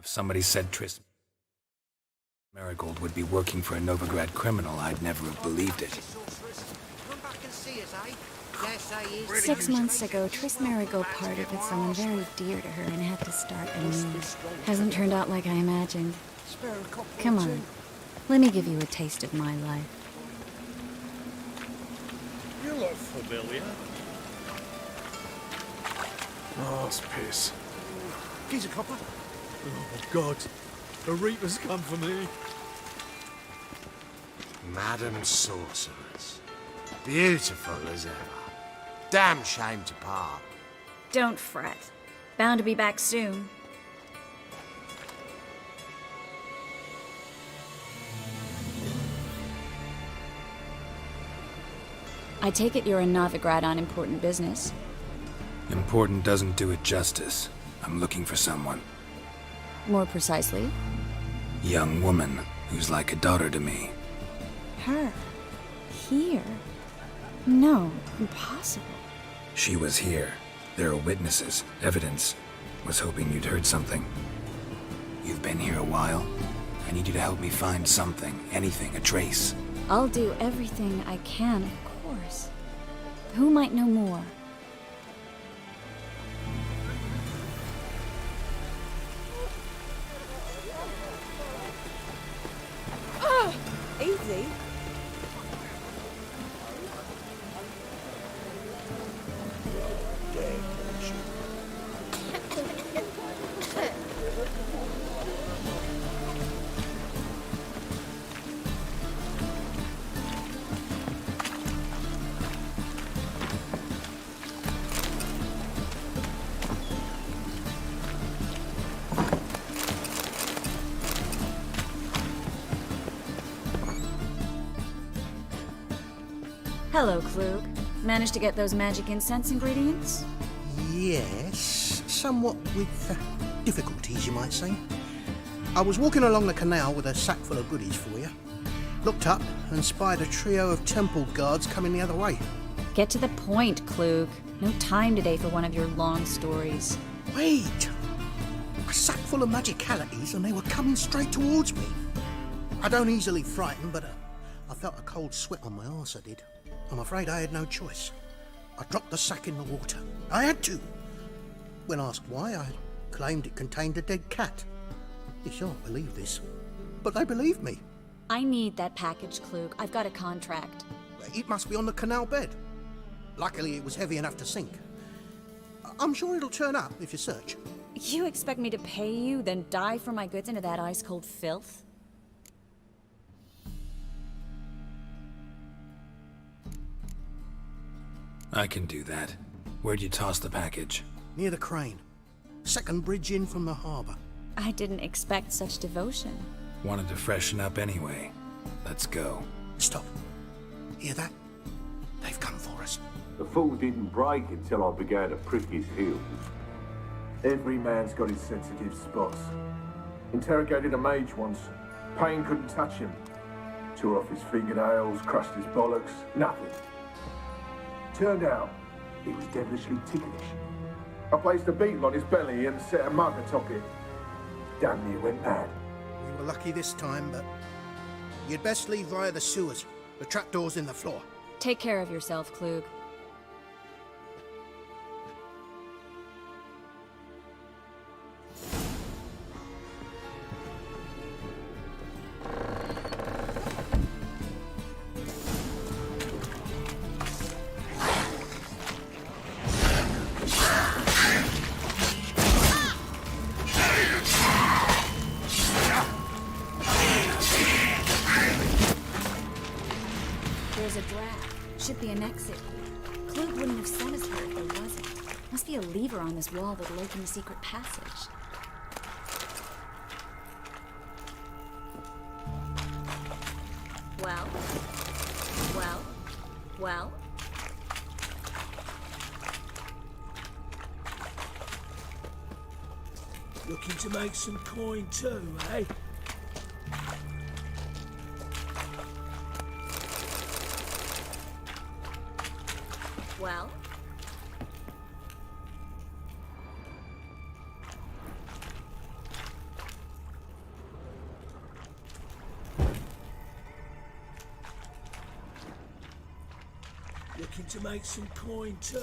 If somebody said Tris Marigold would be working for a Novigrad criminal, I'd never have believed it. 6 months ago, Tris Marigold parted with someone very dear to her and had to start anew. Hasn't turned out like I imagined. Come on, let me give you a taste of my life. You look familiar. Oh, it's piss. He's a copper. Oh, God. The Reapers come for me. Madam Sorceress. Beautiful as ever. Damn shame to part. Don't fret. Bound to be back soon. I take it you're in Novigrad on important business. Important doesn't do it justice. I'm looking for someone. More precisely? Young woman who's like a daughter to me. Her? Here? No, impossible. She was here. There are witnesses, evidence. Was hoping you'd heard something. You've been here a while. I need you to help me find something, anything, a trace. I'll do everything I can, of course. Who might know more? Easy. Hello, Klug. Managed to get those magic incense ingredients? Yes, somewhat with difficulties, you might say. I was walking along the canal with a sack full of goodies for you. Looked up and spied a trio of temple guards coming the other way. Get to the point, Klug. No time today for one of your long stories. Wait! A sack full of magicalities and they were coming straight towards me. I don't easily frighten, but I felt a cold sweat on my arse, I did. I'm afraid I had no choice. I dropped the sack in the water. I had to. When asked why, I claimed it contained a dead cat. You shan't believe this, but they believed me. I need that package, Klug. I've got a contract. It must be on the canal bed. Luckily, it was heavy enough to sink. I'm sure it'll turn up if you search. You expect me to pay you, then dive for my goods into that ice-cold filth? I can do that. Where'd you toss the package? Near the crane. Second bridge in from the harbour. I didn't expect such devotion. Wanted to freshen up anyway. Let's go. Stop. Hear that? They've come for us. The fool didn't break until I began to prick his heels. Every man's got his sensitive spots. Interrogated a mage once. Pain couldn't touch him. Tore off his fingernails, crushed his bollocks, nothing. Turned out, he was devilishly ticklish. I placed a beetle on his belly and set a mug atop it. Damn near went mad. We were lucky this time, but you'd best leave via the sewers. The trapdoor's in the floor. Take care of yourself, Klug. There's a draft. Should be an exit. Klug wouldn't have sent us here if there wasn't. Must be a lever on this wall that'll open the secret passage. Well? Well? Well? Looking to make some coin too, eh? Well? looking to make some coin too.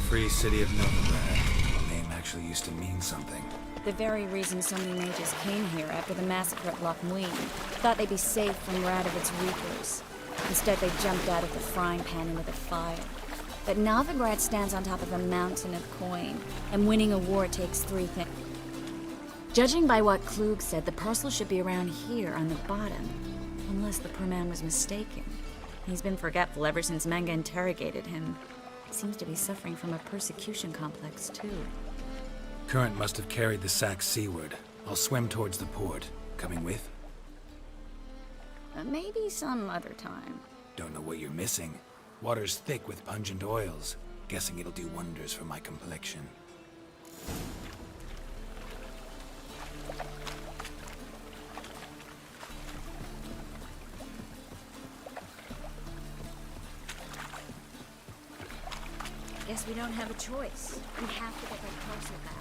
Free City of Novigrad. The name actually used to mean something. The very reason so many mages came here after the massacre at Loch Muin. Thought they'd be safe from Radovid's reapers. Instead, they jumped out of the frying pan into the fire. But Novigrad stands on top of a mountain of coin, and winning a war takes 3 things. Judging by what Klug said, the parcel should be around here on the bottom. Unless the poor man was mistaken. He's been forgetful ever since Manga interrogated him. Seems to be suffering from a persecution complex, too. Current must have carried the sack seaward. I'll swim towards the port. Coming with? Maybe some other time. Don't know what you're missing. Water's thick with pungent oils. Guessing it'll do wonders for my complexion. Guess we don't have a choice. We have to get that parcel back.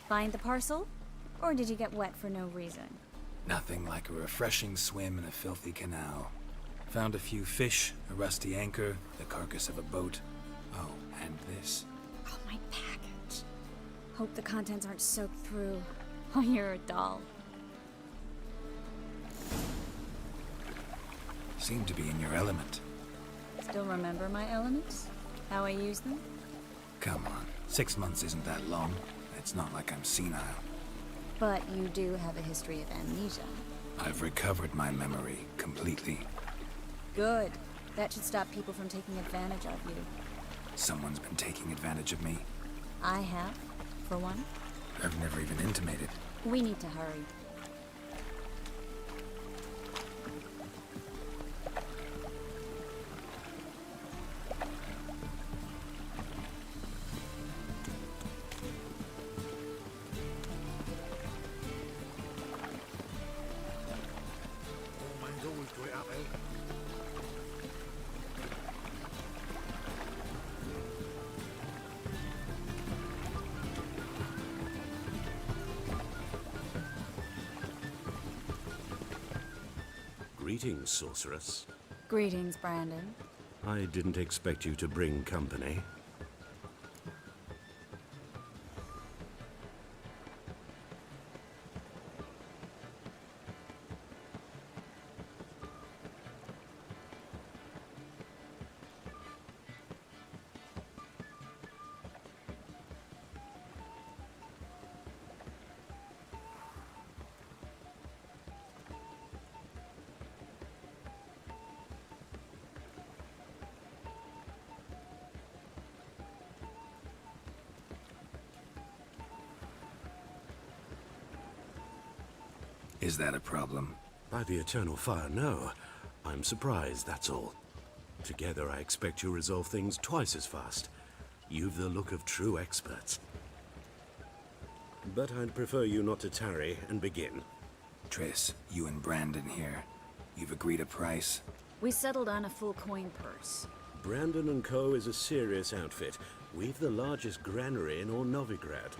Find the parcel? Or did you get wet for no reason? Nothing like a refreshing swim in a filthy canal. Found a few fish, a rusty anchor, the carcass of a boat. Oh, and this. Oh, my package. Hope the contents aren't soaked through. Oh, you're a doll. Seem to be in your element. Still remember my elements? How I use them? Come on, 6 months isn't that long. It's not like I'm senile. But you do have a history of amnesia. I've recovered my memory completely. Good. That should stop people from taking advantage of you. Someone's been taking advantage of me. I have, for one. I've never even intimated. We need to hurry. Man's always got it up there. Greetings, sorceress. Greetings, Brandon. I didn't expect you to bring company. Is that a problem? By the eternal fire, no. I'm surprised, that's all. Together, I expect you resolve things twice as fast. You've the look of true experts. But I'd prefer you not to tarry and begin. Triss, you and Brandon here. You've agreed a price? We settled on a full coin purse. Brandon and Co. is a serious outfit. We've the largest granary in all Novigrad.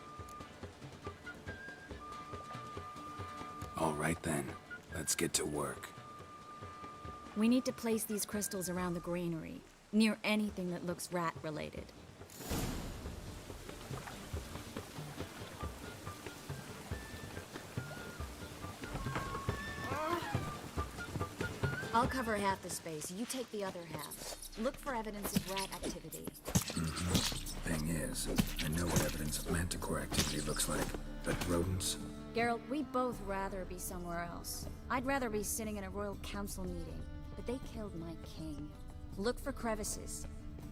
All right then. Let's get to work. We need to place these crystals around the granary, near anything that looks rat-related. I'll cover half the space. You take the other half. Look for evidence of rat activity. Thing is, I know what evidence of manticore activity looks like, but rodents? Geralt, we'd both rather be somewhere else. I'd rather be sitting in a royal council meeting, but they killed my king. Look for crevices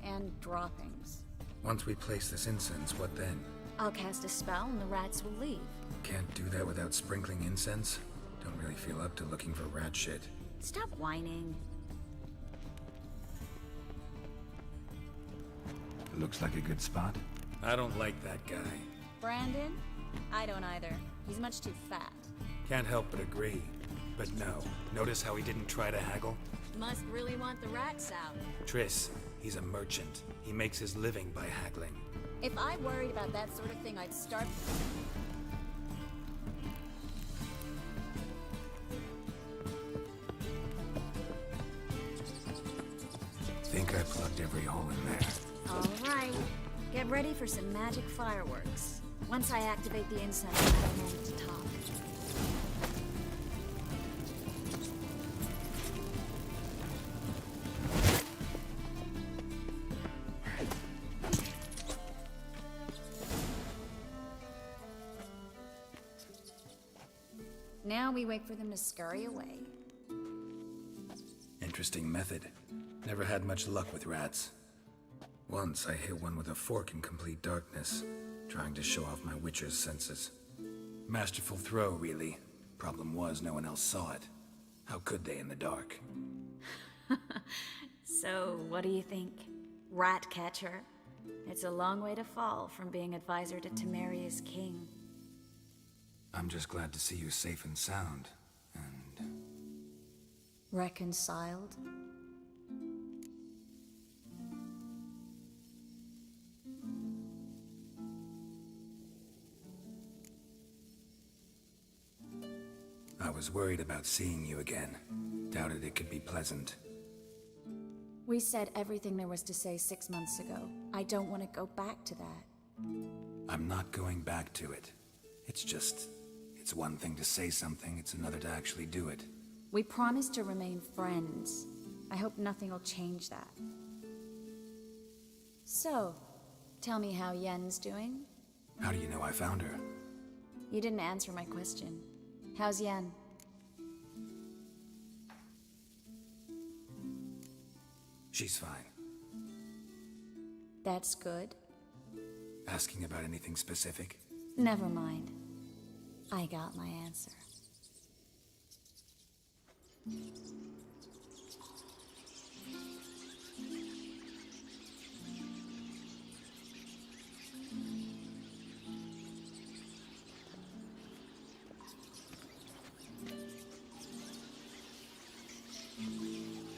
and droppings. Once we place this incense, what then? I'll cast a spell and the rats will leave. Can't do that without sprinkling incense? Don't really feel up to looking for rat shit. Stop whining. Looks like a good spot. I don't like that guy. Brandon? I don't either. He's much too fat. Can't help but agree. But no, notice how he didn't try to haggle? Must really want the rats out. Triss, he's a merchant. He makes his living by haggling. If I worried about that sort of thing, I'd start... Think I plugged every hole in there. All right. Get ready for some magic fireworks. Once I activate the incense, I have a moment to talk. Now we wait for them to scurry away. Interesting method. Never had much luck with rats. Once I hit one with a fork in complete darkness, trying to show off my witcher's senses. Masterful throw, really. Problem was, no one else saw it. How could they in the dark? So, what do you think? Rat catcher? It's a long way to fall from being advisor to Temeria's king. I'm just glad to see you safe and sound, and... Reconciled? I was worried about seeing you again. Doubted it could be pleasant. We said everything there was to say 6 months ago. I don't want to go back to that. I'm not going back to it. It's just... It's one thing to say something, it's another to actually do it. We promised to remain friends. I hope nothing will change that. So, tell me how Yen's doing? How do you know I found her? You didn't answer my question. How's Yen? She's fine. That's good. Asking about anything specific? Never mind. I got my answer.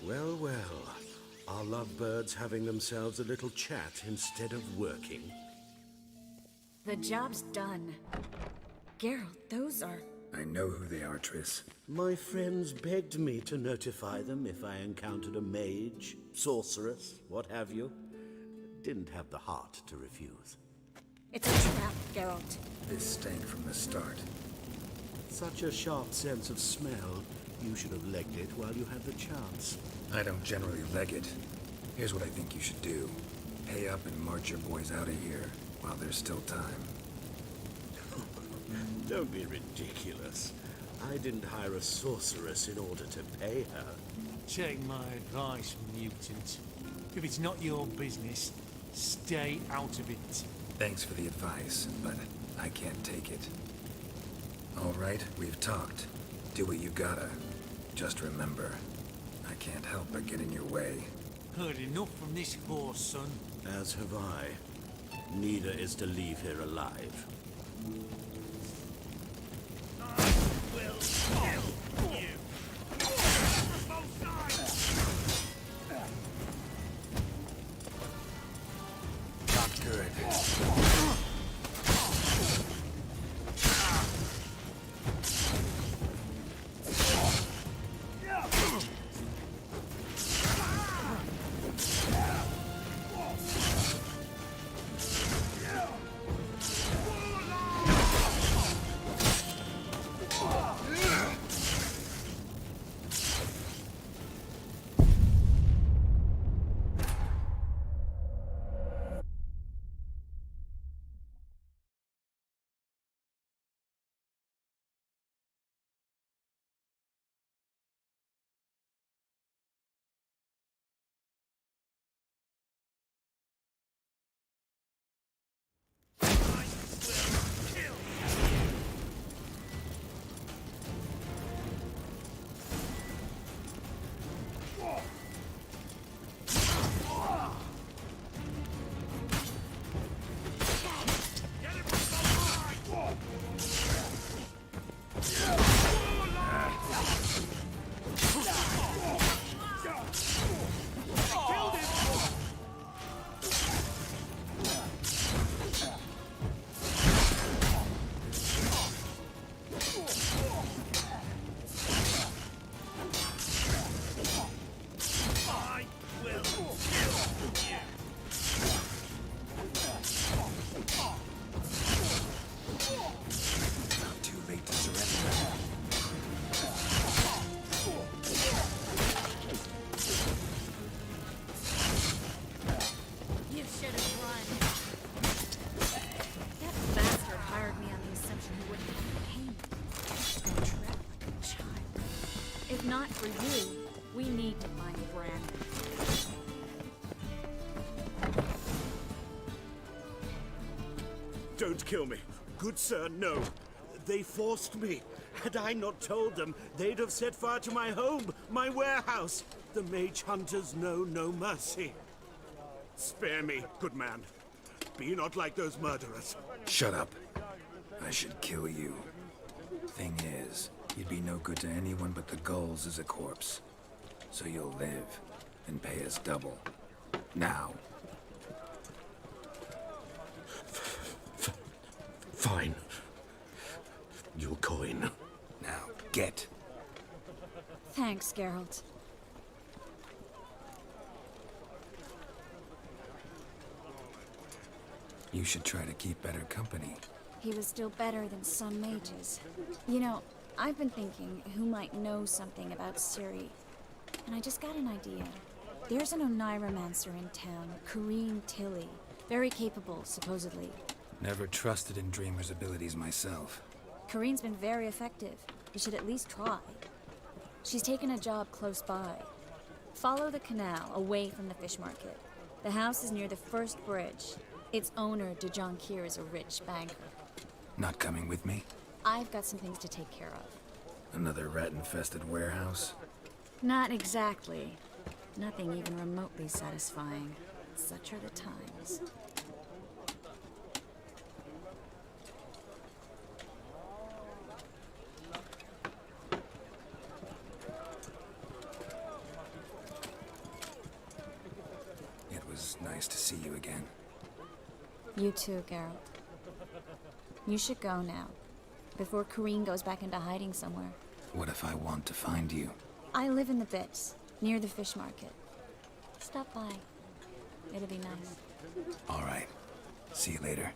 Well, well. Are lovebirds having themselves a little chat instead of working? The job's done. Geralt, those are... I know who they are, Triss. My friends begged me to notify them if I encountered a mage, sorceress, what have you. Didn't have the heart to refuse. It's a trap, Geralt. This stank from the start. Such a sharp sense of smell. You should have legged it while you had the chance. I don't generally leg it. Here's what I think you should do. Pay up and march your boys out of here while there's still time. Don't be ridiculous. I didn't hire a sorceress in order to pay her. Take my advice, mutant. If it's not your business, stay out of it. Thanks for the advice, but I can't take it. All right, we've talked. Do what you gotta. Just remember, I can't help but get in your way. Heard enough from this horse, son. As have I. Neither is to leave here alive. Not good. Don't kill me. Good sir, no. They forced me. Had I not told them, they'd have set fire to my home, my warehouse. The mage hunters know no mercy. Spare me, good man. Be not like those murderers. Shut up. I should kill you. Thing is, you'd be no good to anyone but the gulls as a corpse. So you'll live and pay us double. Now. Fine. Your coin. Now, get. Thanks, Geralt. You should try to keep better company. He was still better than some mages. You know, I've been thinking who might know something about Ciri. And I just got an idea. There's an Oneiromancer in town, Corrine Tilly. Very capable, supposedly. Never trusted in Dreamer's abilities myself. Corrine's been very effective. You should at least try. She's taken a job close by. Follow the canal, away from the fish market. The house is near the first bridge. Its owner, De Jonkir, is a rich banker. Not coming with me? I've got some things to take care of. Another rat-infested warehouse? Not exactly. Nothing even remotely satisfying. Such are the times. It was nice to see you again. You too, Geralt. You should go now, before Corrine goes back into hiding somewhere. What if I want to find you? I live in the Bits, near the fish market. Stop by. It'll be nice. All right. See you later.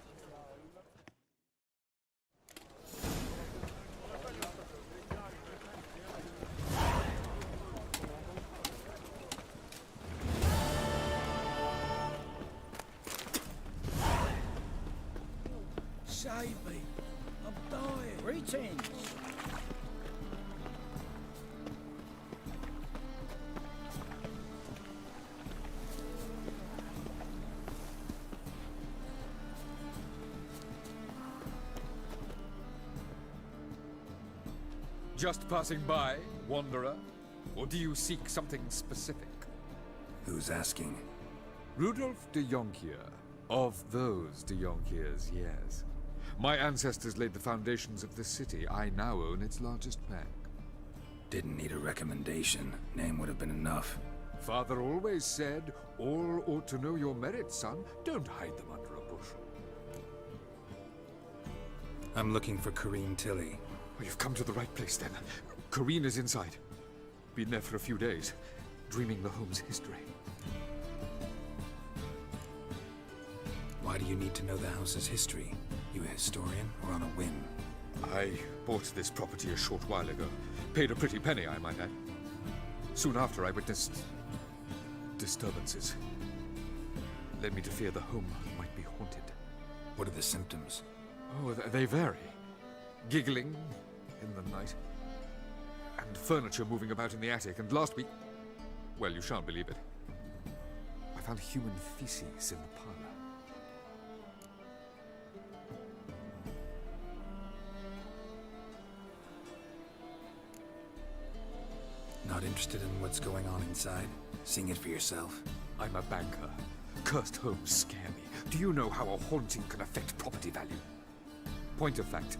Save me. I'm dying. Greetings. Just passing by, wanderer? Or do you seek something specific? Who's asking? Rudolf de Jonkir. Of those de Jonkirs, yes. My ancestors laid the foundations of this city. I now own its largest bank. Didn't need a recommendation. Name would have been enough. Father always said, all ought to know your merits, son. Don't hide them under a bushel. I'm looking for Corrine Tilly. Oh, you've come to the right place, then. Corrine is inside. Been there for a few days, dreaming the home's history. Why do you need to know the house's history? You a historian or on a whim? I bought this property a short while ago. Paid a pretty penny, I might add. Soon after, I witnessed disturbances. Led me to fear the home might be haunted. What are the symptoms? Oh, they vary. Giggling in the night. And furniture moving about in the attic. And last week... well, you shan't believe it. I found human feces in the parlor. Not interested in what's going on inside? Seeing it for yourself? I'm a banker. Cursed homes scare me. Do you know how a haunting can affect property value? Point of fact,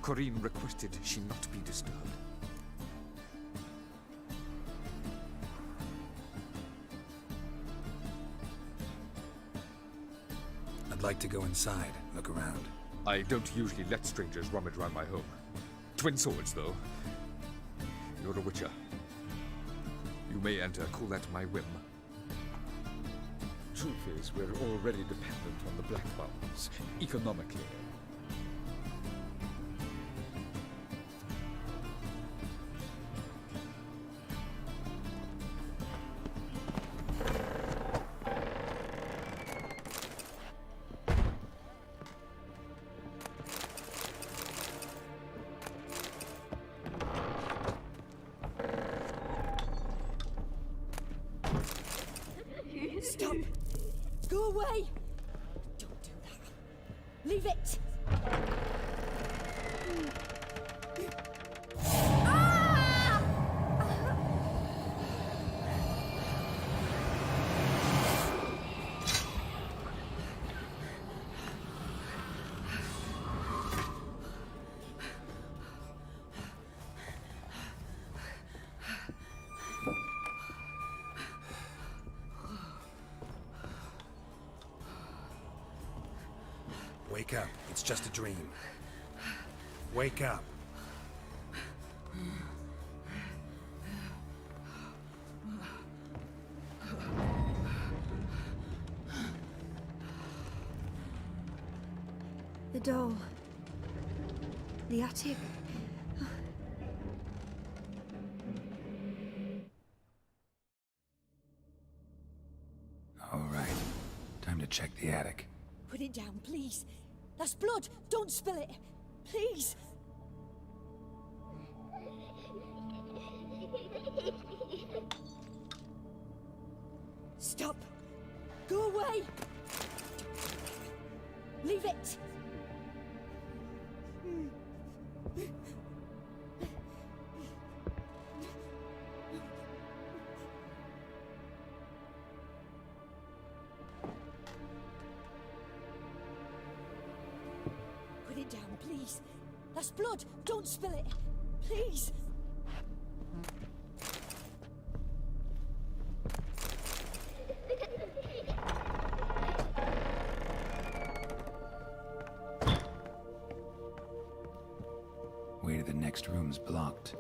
Corrine requested she not be disturbed. I'd like to go inside, look around. I don't usually let strangers rummage around my home. Twin swords, though. You're a witcher. You may enter, call that my whim. Truth is, we're already dependent on the Black Ones, economically. Stop! Go away! Don't do that. Leave it! Wake up. It's just a dream. Wake up. The doll. The attic. All right. Time to check the attic. Put it down, please. That's blood. Don't spill it. Please. Stop. Go away. Leave it. Put it down, please. That's blood. Don't spill it. Please. Way to the next room's blocked.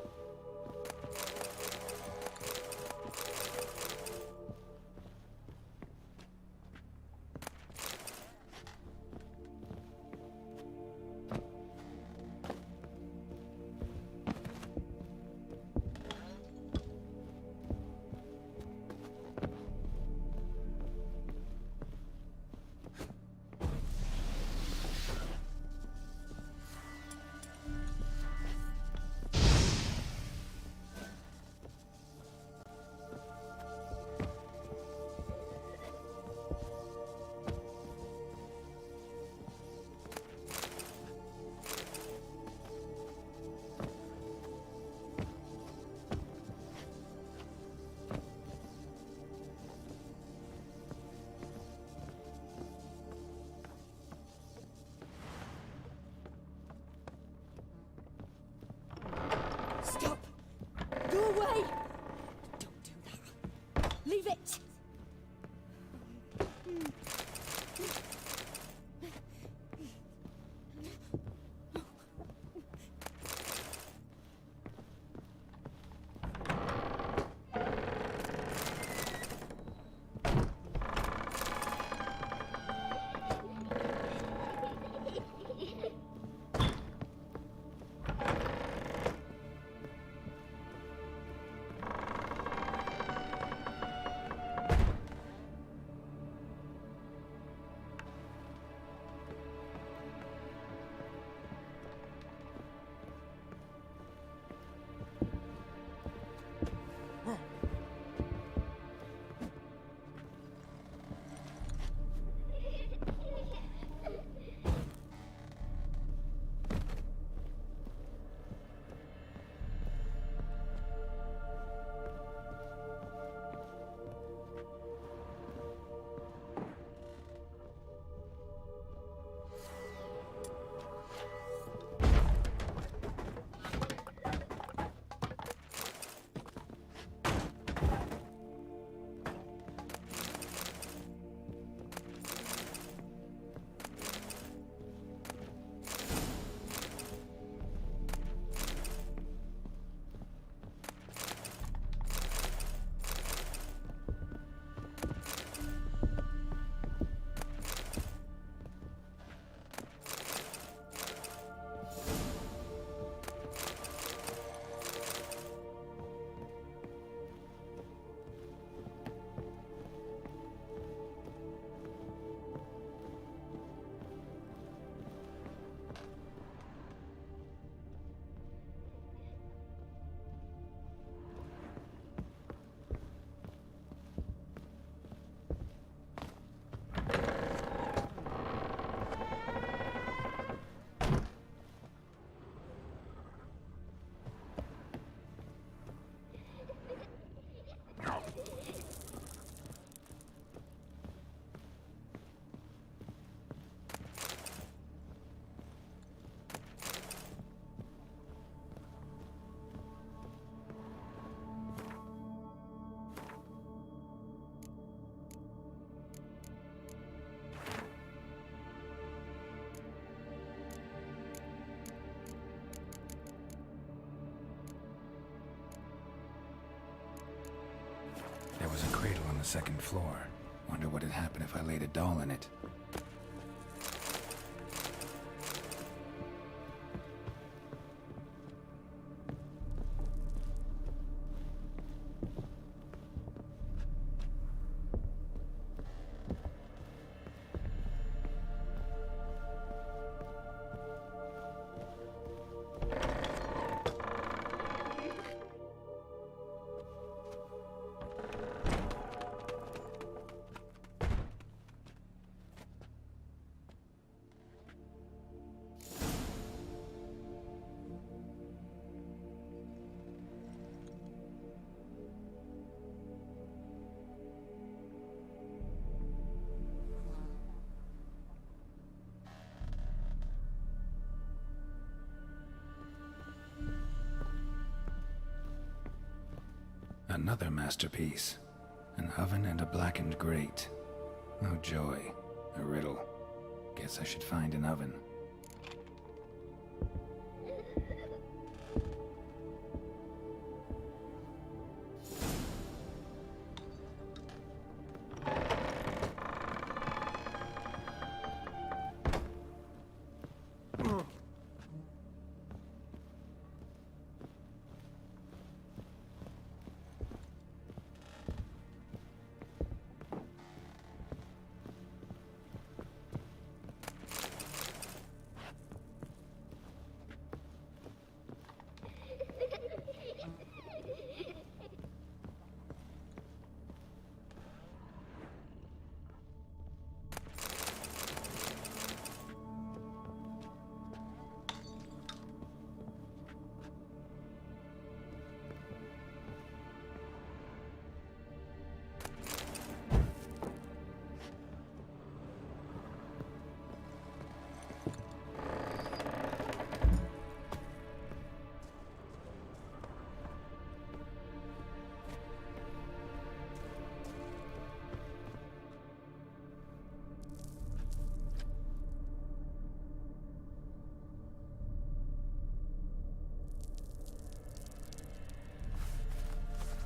second floor. Wonder what'd happen if I laid a doll in it. Another masterpiece. An oven and a blackened grate. Oh joy. A riddle. Guess I should find an oven.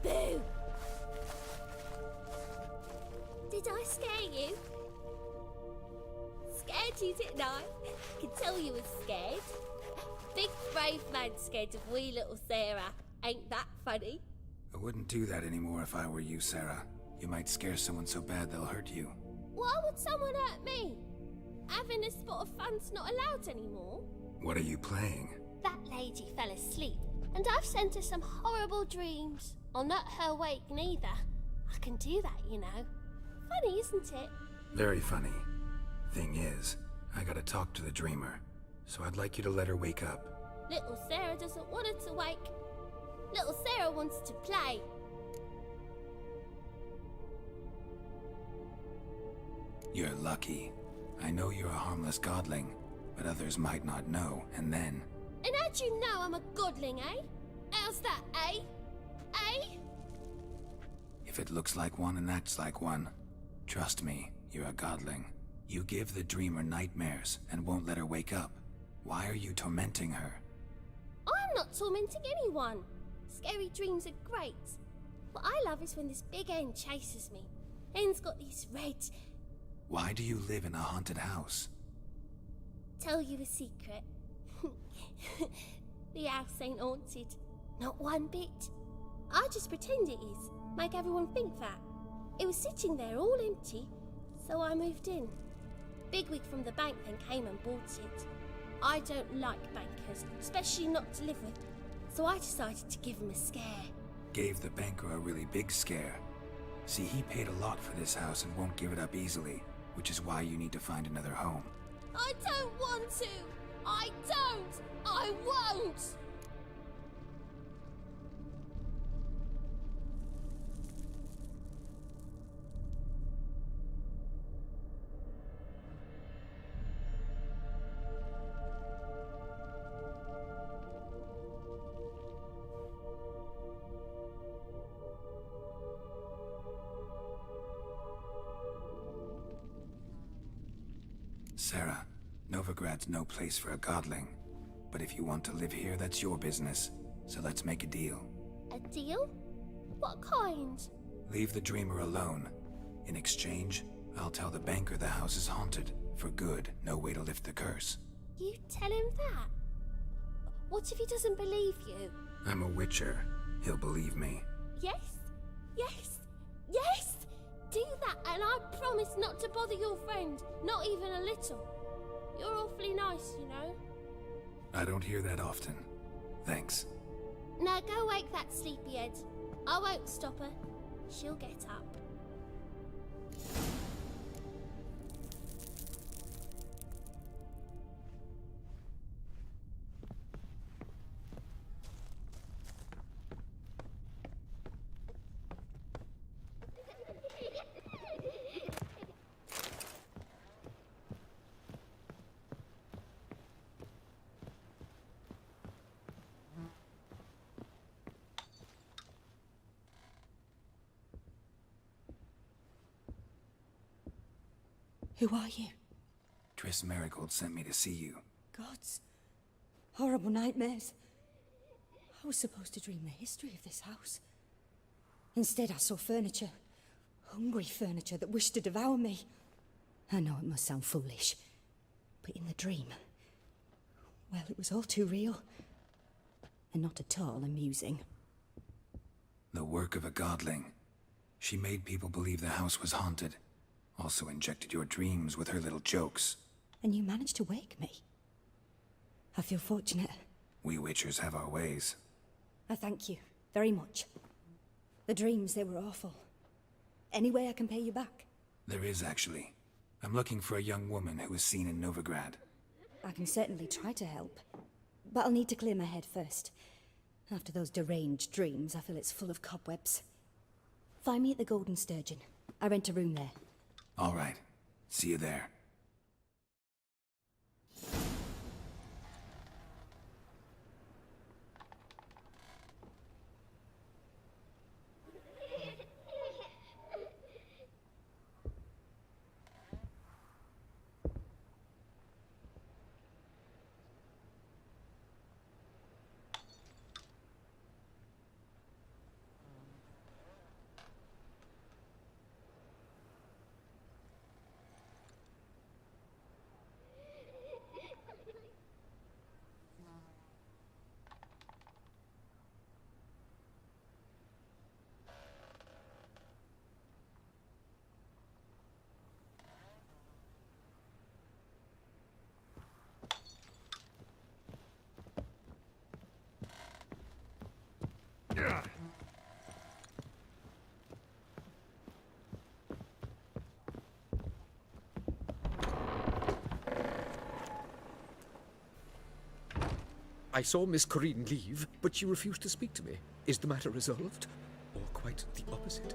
Boo! Did I scare you? Scared you, didn't I? I can tell you was scared. Big brave man scared of wee little Sarah. Ain't that funny? I wouldn't do that anymore if I were you, Sarah. You might scare someone so bad they'll hurt you. Why would someone hurt me? Having a spot of fun's not allowed anymore. What are you playing? That lady fell asleep, and I've sent her some horrible dreams. I'll not her wake neither. I can do that, you know. Funny, isn't it? Very funny. Thing is, I gotta talk to the dreamer, so I'd like you to let her wake up. Little Sarah doesn't want her to wake. Little Sarah wants to play. You're lucky. I know you're a harmless godling, but others might not know, and then... And how'd you know I'm a godling, eh? How's that, eh? Eh? If it looks like one and acts like one, trust me, you're a godling. You give the dreamer nightmares and won't let her wake up. Why are you tormenting her? I'm not tormenting anyone. Scary dreams are great. What I love is when this big hen chases me. Hen's got these red... Why do you live in a haunted house? Tell you a secret. The house ain't haunted. Not one bit. I just pretend it is. Make everyone think that. It was sitting there all empty, so I moved in. Bigwig from the bank then came and bought it. I don't like bankers, especially not to live with, so I decided to give him a scare. Gave the banker a really big scare. See, he paid a lot for this house and won't give it up easily, which is why you need to find another home. I don't want to! I don't! I won't! Sarah, Novigrad's no place for a godling. But if you want to live here, that's your business. So let's make a deal. A deal? What kind? Leave the dreamer alone. In exchange, I'll tell the banker the house is haunted. For good, no way to lift the curse. You tell him that? What if he doesn't believe you? I'm a witcher. He'll believe me. Yes? Yes? Yes! Do that, and I promise not to bother your friend. Not even a little. You're awfully nice, you know. I don't hear that often. Thanks. Now go wake that sleepyhead. I won't stop her. She'll get up. Who are you? Triss Merigold sent me to see you. Gods. Horrible nightmares. I was supposed to dream the history of this house. Instead, I saw furniture. Hungry furniture that wished to devour me. I know it must sound foolish, but in the dream, well, it was all too real. And not at all amusing. The work of a godling. She made people believe the house was haunted. Also injected your dreams with her little jokes. And you managed to wake me. I feel fortunate. We witchers have our ways. I thank you very much. The dreams, they were awful. Any way I can pay you back? There is, actually. I'm looking for a young woman who was seen in Novigrad. I can certainly try to help. But I'll need to clear my head first. After those deranged dreams, I feel it's full of cobwebs. Find me at the Golden Sturgeon. I rent a room there. All right. See you there. I saw Miss Corinne leave, but she refused to speak to me. Is the matter resolved? Or quite the opposite?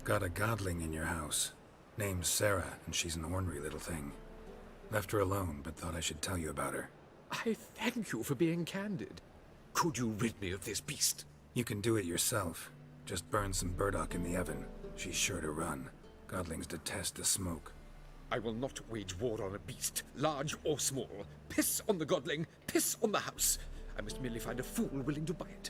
Got a godling in your house. Name's Sarah, and she's an ornery little thing. Left her alone, but thought I should tell you about her. I thank you for being candid. Could you rid me of this beast? You can do it yourself. Just burn some burdock in the oven. She's sure to run. Godlings detest the smoke. I will not wage war on a beast, large or small. Piss on the godling, piss on the house. I must merely find a fool willing to buy it.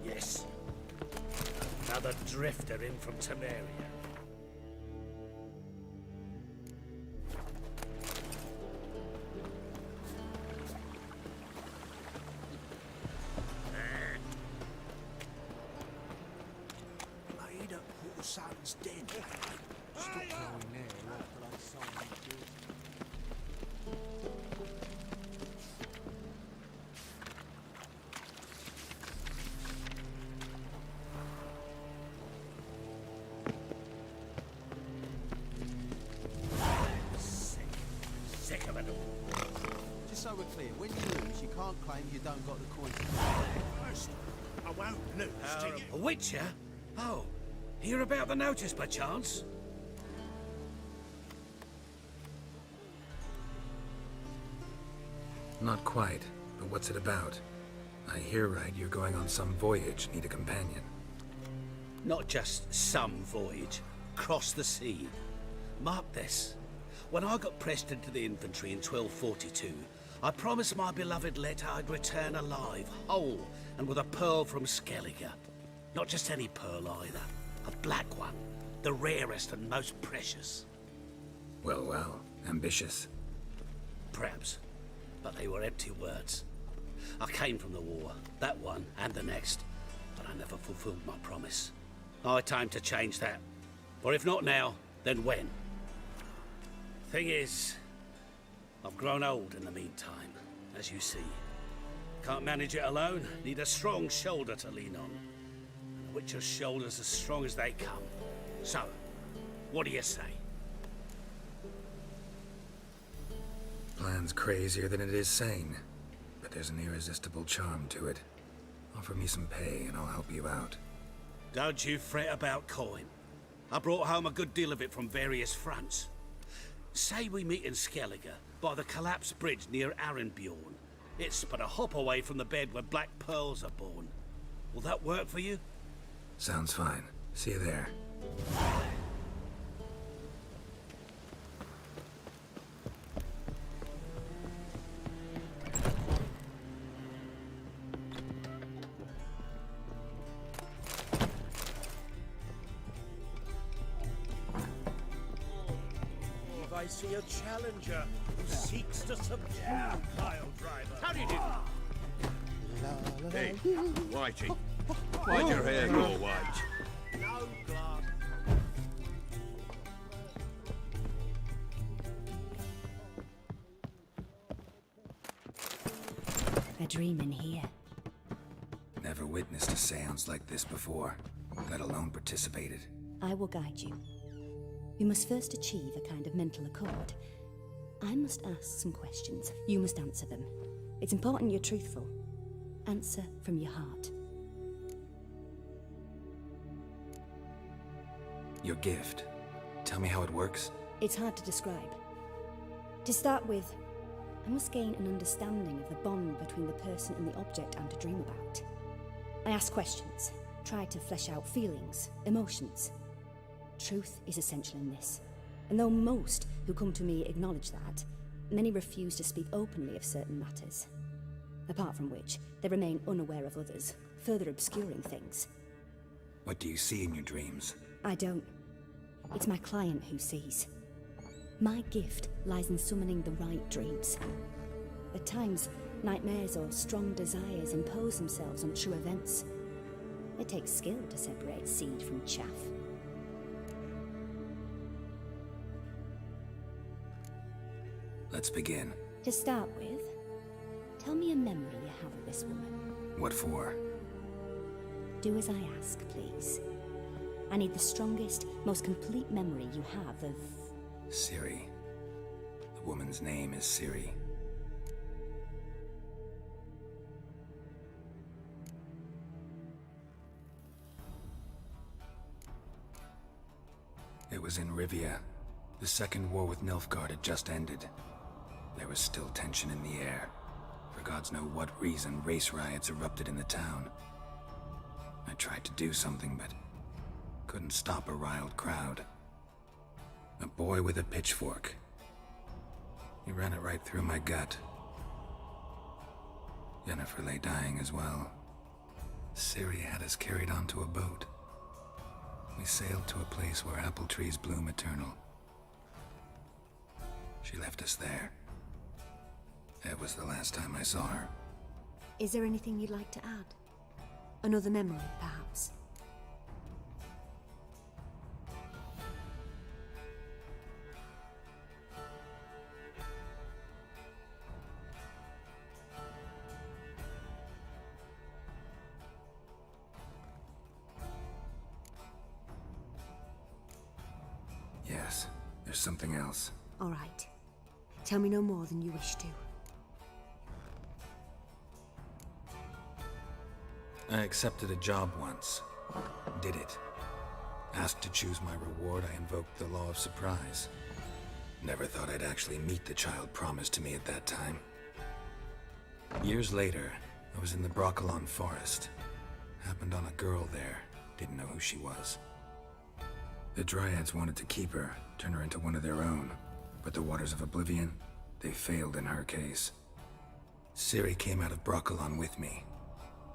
Yes. Another drifter in from Temeria. Son's dead. Stop going there after I saw you dead. Sick of it all. Just so we're clear, when you lose, you can't claim you don't got the coin. First, I won't lose to you. A witcher? Oh, hear about the notice, perchance? Not quite, but what's it about? I hear right, you're going on some voyage, need a companion. Not just some voyage. Cross the sea. Mark this. When I got pressed into the infantry in 1242, I promised my beloved Letta I'd return alive, whole, and with a pearl from Skellige. Not just any pearl either. A black one. The rarest and most precious. Well, well. Ambitious. Perhaps. But they were empty words. I came from the war, that one and the next, but I never fulfilled my promise. High time to change that. For if not now, then when? Thing is, I've grown old in the meantime, as you see. Can't manage it alone, need a strong shoulder to lean on. And the Witcher's shoulder's as strong as they come. So, what do you say? Plan's crazier than it is sane, but there's an irresistible charm to it. Offer me some pay and I'll help you out. Don't you fret about coin. I brought home a good deal of it from various fronts. Say we meet in Skellige, by the collapsed bridge near Arenbjorn. It's but a hop away from the bed where black pearls are born. Will that work for you? Sounds fine. See you there. I see a challenger who seeks to subdue Pile Driver. How do you do? Hey, Whitey. Why'd your hair go white? No glove. A dream in here. Never witnessed a seance like this before, let alone participated. I will guide you. We must first achieve a kind of mental accord. I must ask some questions. You must answer them. It's important you're truthful. Answer from your heart. Your gift. Tell me how it works. It's hard to describe. To start with, I must gain an understanding of the bond between the person and the object I'm to dream about. I ask questions, try to flesh out feelings, emotions. Truth is essential in this, and though most who come to me acknowledge that, many refuse to speak openly of certain matters. Apart from which, they remain unaware of others, further obscuring things. What do you see in your dreams? I don't. It's my client who sees. My gift lies in summoning the right dreams. At times, nightmares or strong desires impose themselves on true events. It takes skill to separate seed from chaff. Let's begin. To start with, tell me a memory you have of this woman. What for? Do as I ask, please. I need the strongest, most complete memory you have of... Ciri. The woman's name is Ciri. It was in Rivia. The second war with Nilfgaard had just ended. There was still tension in the air. For gods know what reason, race riots erupted in the town. I tried to do something, but couldn't stop a riled crowd. A boy with a pitchfork. He ran it right through my gut. Yennefer lay dying as well. Ciri had us carried onto a boat. We sailed to a place where apple trees bloom eternal. She left us there. That was the last time I saw her. Is there anything you'd like to add? Another memory, perhaps? Yes, there's something else. All right. Tell me no more than you wish to. I accepted a job once. Did it. Asked to choose my reward, I invoked the law of surprise. Never thought I'd actually meet the child promised to me at that time. Years later, I was in the Broccolon forest. Happened on a girl there. Didn't know who she was. The Dryads wanted to keep her, turn her into one of their own. But the Waters of Oblivion, they failed in her case. Ciri came out of Broccolon with me.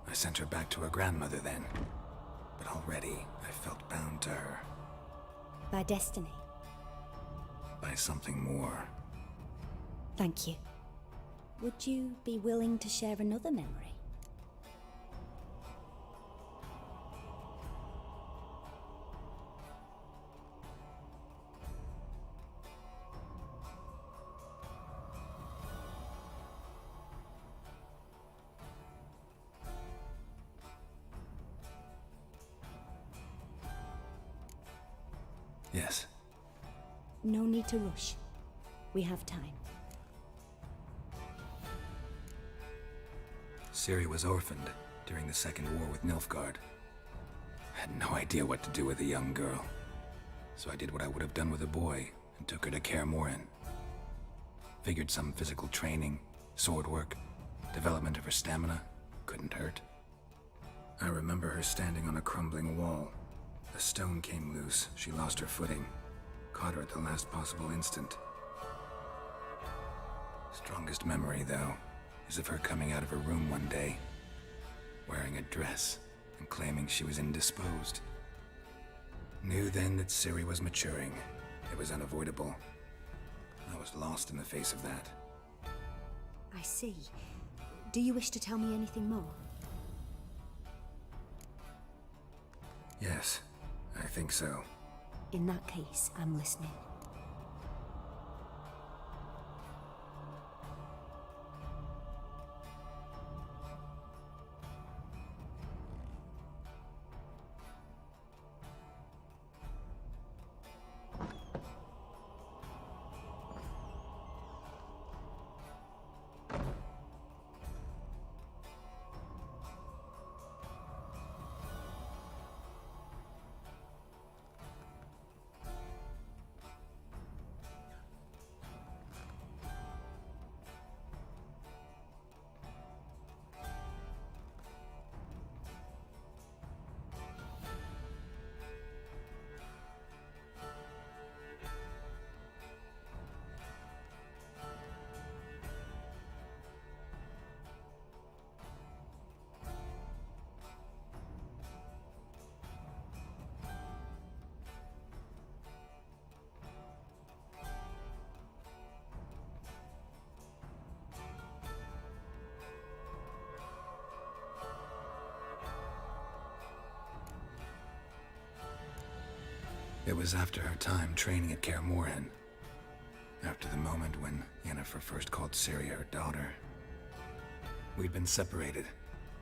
I sent her back to her grandmother then. But already, I felt bound to her. By destiny. By something more. Thank you. Would you be willing to share another memory? Yes. No need to rush. We have time. Ciri was orphaned during the Second War with Nilfgaard. I had no idea what to do with a young girl. So I did what I would have done with a boy and took her to Kaer Morhen. Figured some physical training, sword work, development of her stamina couldn't hurt. I remember her standing on a crumbling wall. A stone came loose, she lost her footing. Caught her at the last possible instant. Strongest memory, though, is of her coming out of her room one day, wearing a dress and claiming she was indisposed. Knew then that Ciri was maturing. It was unavoidable. I was lost in the face of that. I see. Do you wish to tell me anything more? Yes, I think so. In that case, I'm listening. It was after her time training at Kaer Morhen. After the moment when Yennefer first called Ciri her daughter. We'd been separated.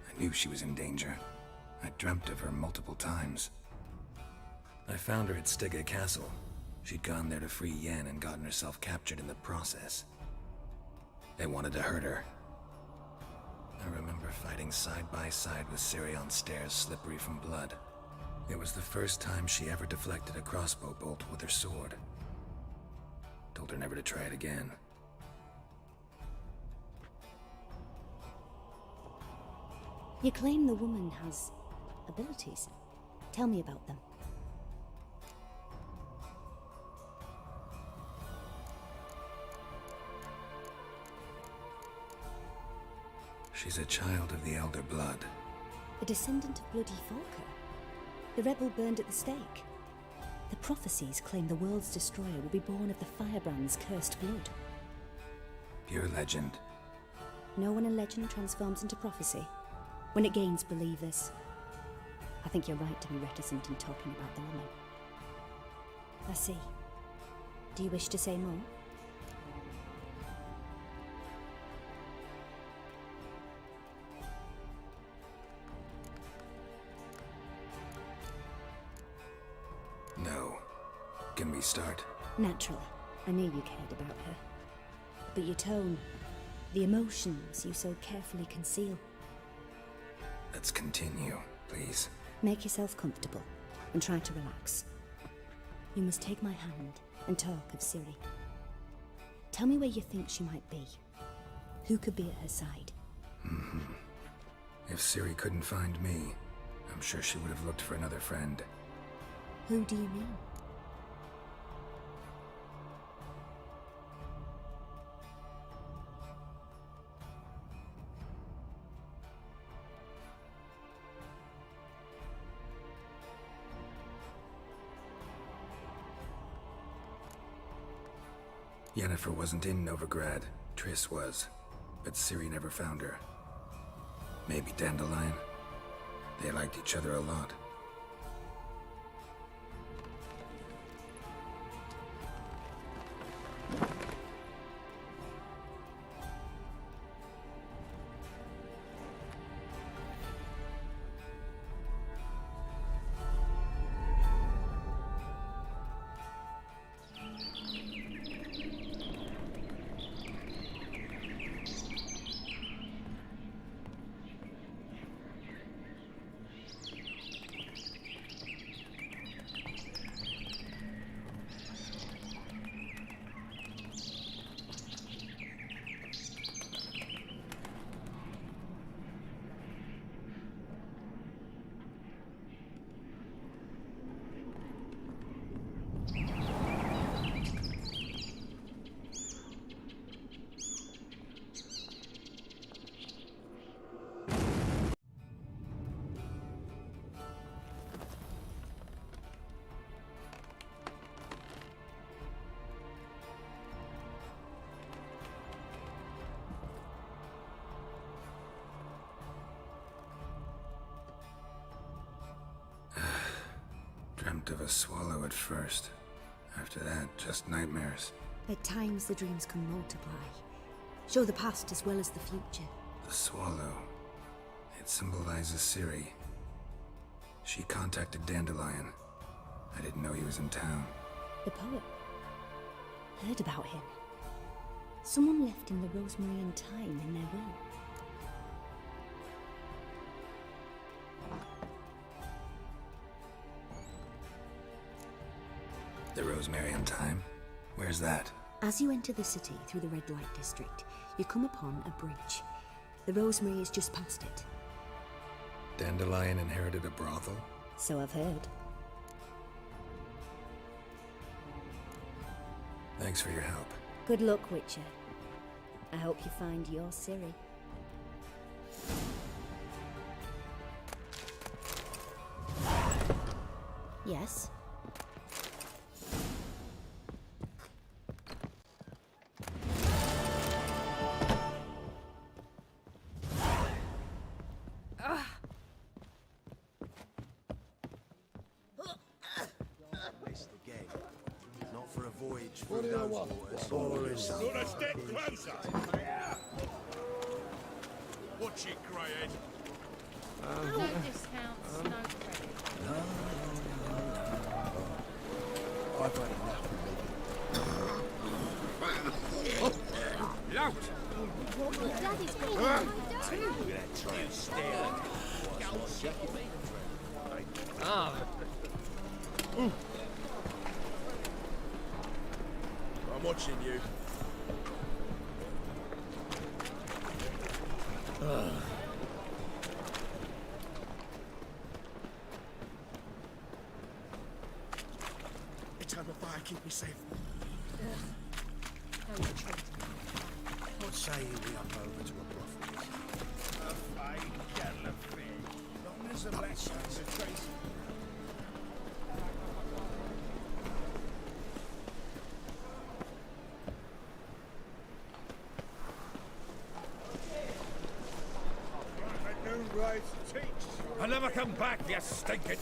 I knew she was in danger. I dreamt of her multiple times. I found her at Stygga Castle. She'd gone there to free Yen and gotten herself captured in the process. They wanted to hurt her. I remember fighting side by side with Ciri on stairs slippery from blood. It was the first time she ever deflected a crossbow bolt with her sword. Told her never to try it again. You claim the woman has abilities. Tell me about them. She's a child of the Elder Blood. A descendant of Bloody Falker. The rebel burned at the stake. The prophecies claim the world's destroyer will be born of the Firebrand's cursed blood. Pure legend. No one in legend transforms into prophecy. When it gains believers. I think you're right to be reticent in talking about the woman. I see. Do you wish to say more? No. Can we start? Naturally. I knew you cared about her. But your tone, the emotions you so carefully conceal. Let's continue, please. Make yourself comfortable and try to relax. You must take my hand and talk of Ciri. Tell me where you think she might be. Who could be at her side? If Ciri couldn't find me, I'm sure she would have looked for another friend. Who do you mean? Yennefer wasn't in Novigrad. Triss was. But Ciri never found her. Maybe Dandelion? They liked each other a lot. Dreamt of a swallow at first. After that, just nightmares. At times, the dreams can multiply. Show the past as well as the future. The swallow. It symbolizes Ciri. She contacted Dandelion. I didn't know he was in town. The poet. Heard about him. Someone left him the rosemary and thyme in their will. The Rosemary and Thyme? Where's that? As you enter the city through the red light district, you come upon a bridge. The rosemary is just past it. Dandelion inherited a brothel? So I've heard. Thanks for your help. Good luck, Witcher. I hope you find your Ciri. Yes? Missed again. Not for a voyage through those waters. Or is Gonna step closer. Watch it, Greyhead. No discounts, no credit. I've had enough of it. Lout! Daddy's got You stare. I'm watching you. Eternal fire, keep me safe. What say we up over to a brothel? A fine kettle of fish. Long as the black shines a trace. I'll never come back, you stinking.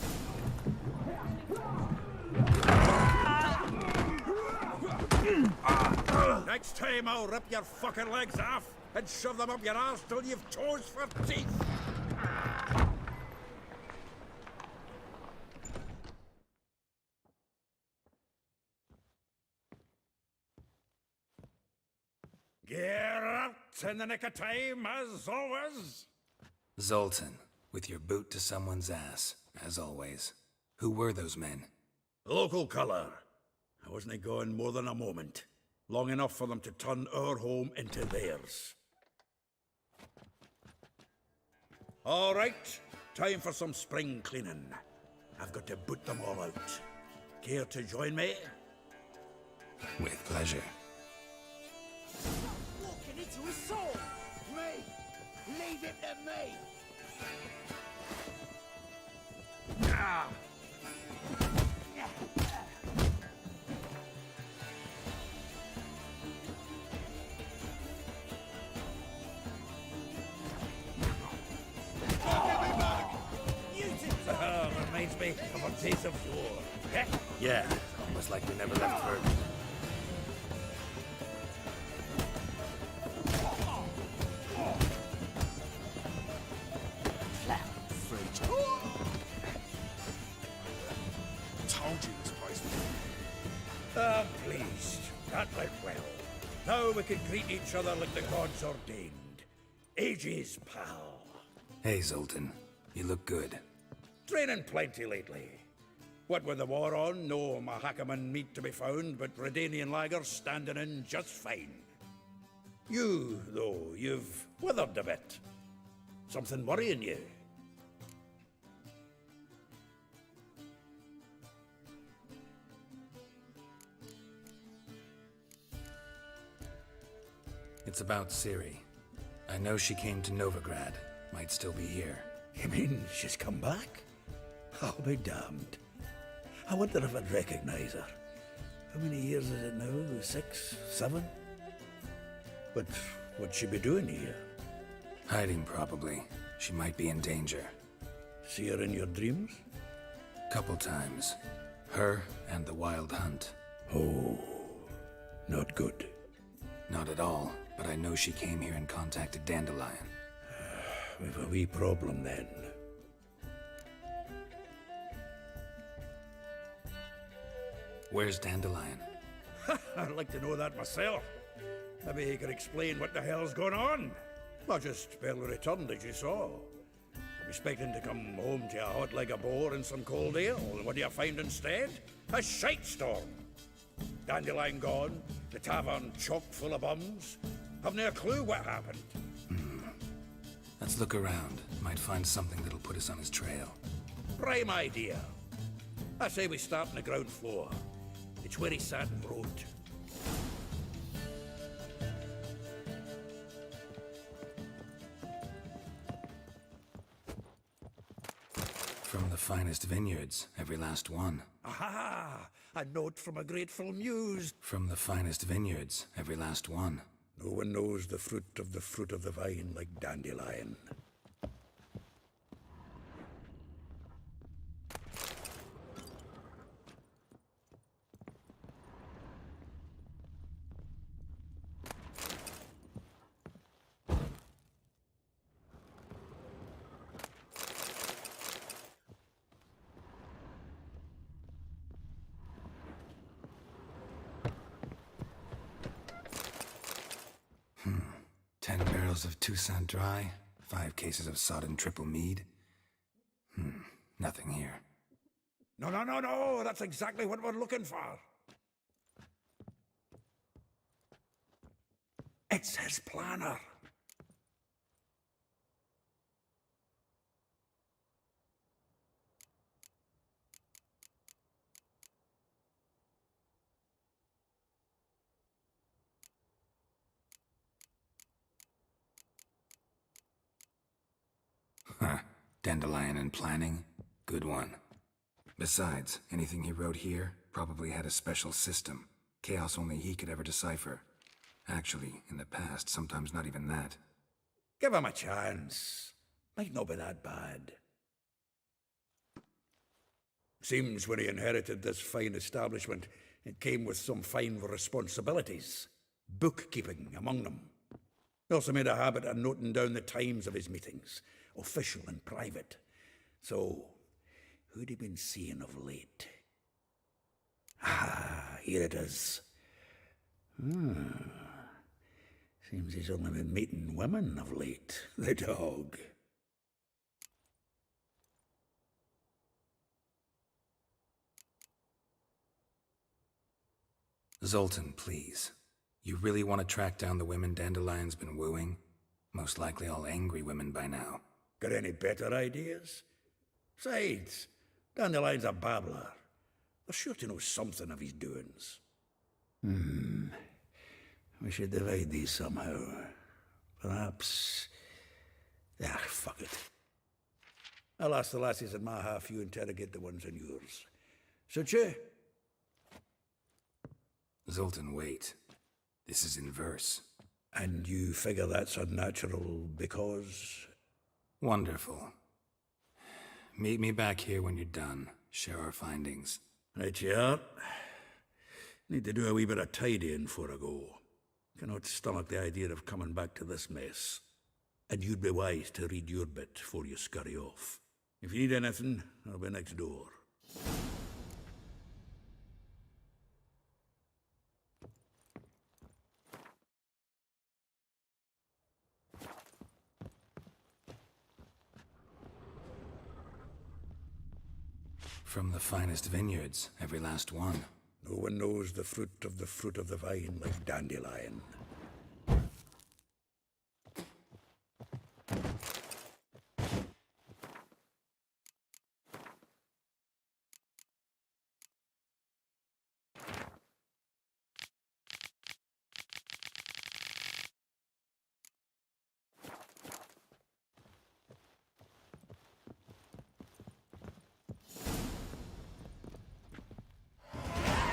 Next time I'll rip your fucking legs off and shove them up your arse till you've toes for teeth. Geralt in the nick of time, as always. Zoltan, with your boot to someone's ass, as always. Who were those men? Local colour. I wasn't gone more than a moment. Long enough for them to turn our home into theirs. All right, time for some spring cleaning. I've got to boot them all out. Care to join me? With pleasure. Walking into a sword! Me! Leave it to me! Ah! Reminds me of a taste of yore. Yeah, almost like we never left Verdun. Told you this place was... I'm pleased. That went well. Now we can greet each other like the gods ordained. Ages, pal. Hey, Zoltan. You look good. Training plenty lately. What with the war on, no Mahakaman meat to be found, but Redanian lagers standing in just fine. You, though, you've withered a bit. Something worrying you? It's about Ciri. I know she came to Novigrad. Might still be here. You mean she's come back? I'll be damned. I wonder if I'd recognize her. How many years is it now? 6, 7? But what'd she be doing here? Hiding, probably. She might be in danger. See her in your dreams? Couple times. Her and the Wild Hunt. Oh, not good. Not at all, but I know she came here and contacted Dandelion. We've a wee problem then. Where's Dandelion? I'd like to know that myself. Maybe he could explain what the hell's going on. Not just barely returned, as you saw. I'm expecting to come home to a hot leg of boar and some cold ale, and what do you find instead? A shite storm. Dandelion gone, the tavern chock full of bums. Have no clue what happened. Let's look around. Might find something that'll put us on his trail. Prime idea. I say we start on the ground floor. It's where he sat and wrote. From the finest vineyards, every last one. Aha! A note from a grateful muse. From the finest vineyards, every last one. No one knows the fruit of the vine like Dandelion. Of Toussaint Dry, 5 cases of sodden triple mead. Nothing here. No, that's exactly what we're looking for. It's his planner. Dandelion and planning? Good one. Besides, anything he wrote here probably had a special system. Chaos only he could ever decipher. Actually, in the past, sometimes not even that. Give him a chance. Might not be that bad. Seems when he inherited this fine establishment, it came with some fine responsibilities. Bookkeeping among them. He also made a habit of noting down the times of his meetings, official and private. So, who'd he been seeing of late? Ah, here it is. Seems he's only been meeting women of late, the dog. Zoltan, please. You really want to track down the women Dandelion's been wooing? Most likely all angry women by now. Got any better ideas? Besides, Dandelion's a babbler. They're sure to know something of his doings. We should divide these somehow. Perhaps... fuck it. I'll ask the lassies in my half, you interrogate the ones in yours. Suit you? Zoltan, wait. This is in verse. And you figure that's unnatural because... Wonderful. Meet me back here when you're done. Share our findings. Right you are. Need to do a wee bit of tidying before I go. Cannot stomach the idea of coming back to this mess. And you'd be wise to read your bit before you scurry off. If you need anything, I'll be next door. From the finest vineyards, every last one. No one knows the fruit of the vine like Dandelion.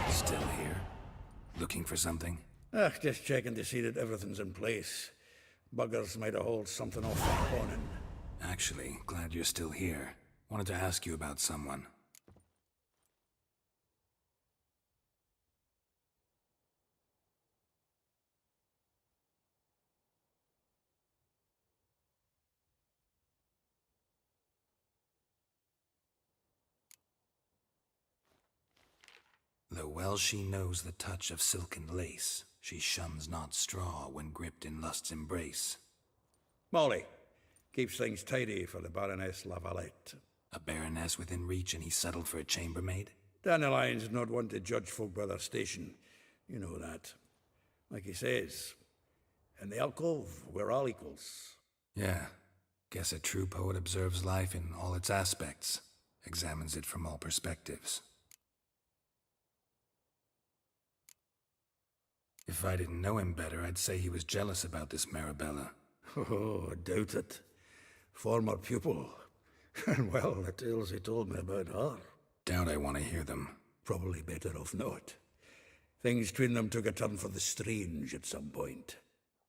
Still here? Looking for something? Just checking to see that everything's in place. Buggers might have hauled something off the morning. Actually, glad you're still here. Wanted to ask you about someone. Though well she knows the touch of silken lace, she shuns not straw when gripped in lust's embrace. Molly keeps things tidy for the Baroness Lavalette. A baroness within reach and he settled for a chambermaid? Dandelion's not one to judge folk by their station. You know that. Like he says, in the alcove, we're all equals. Yeah. Guess a true poet observes life in all its aspects, examines it from all perspectives. If I didn't know him better, I'd say he was jealous about this Marabella. Oh, I doubt it. Former pupil. And well, the tales he told me about her. Doubt I want to hear them. Probably better off not. Things between them took a turn for the strange at some point.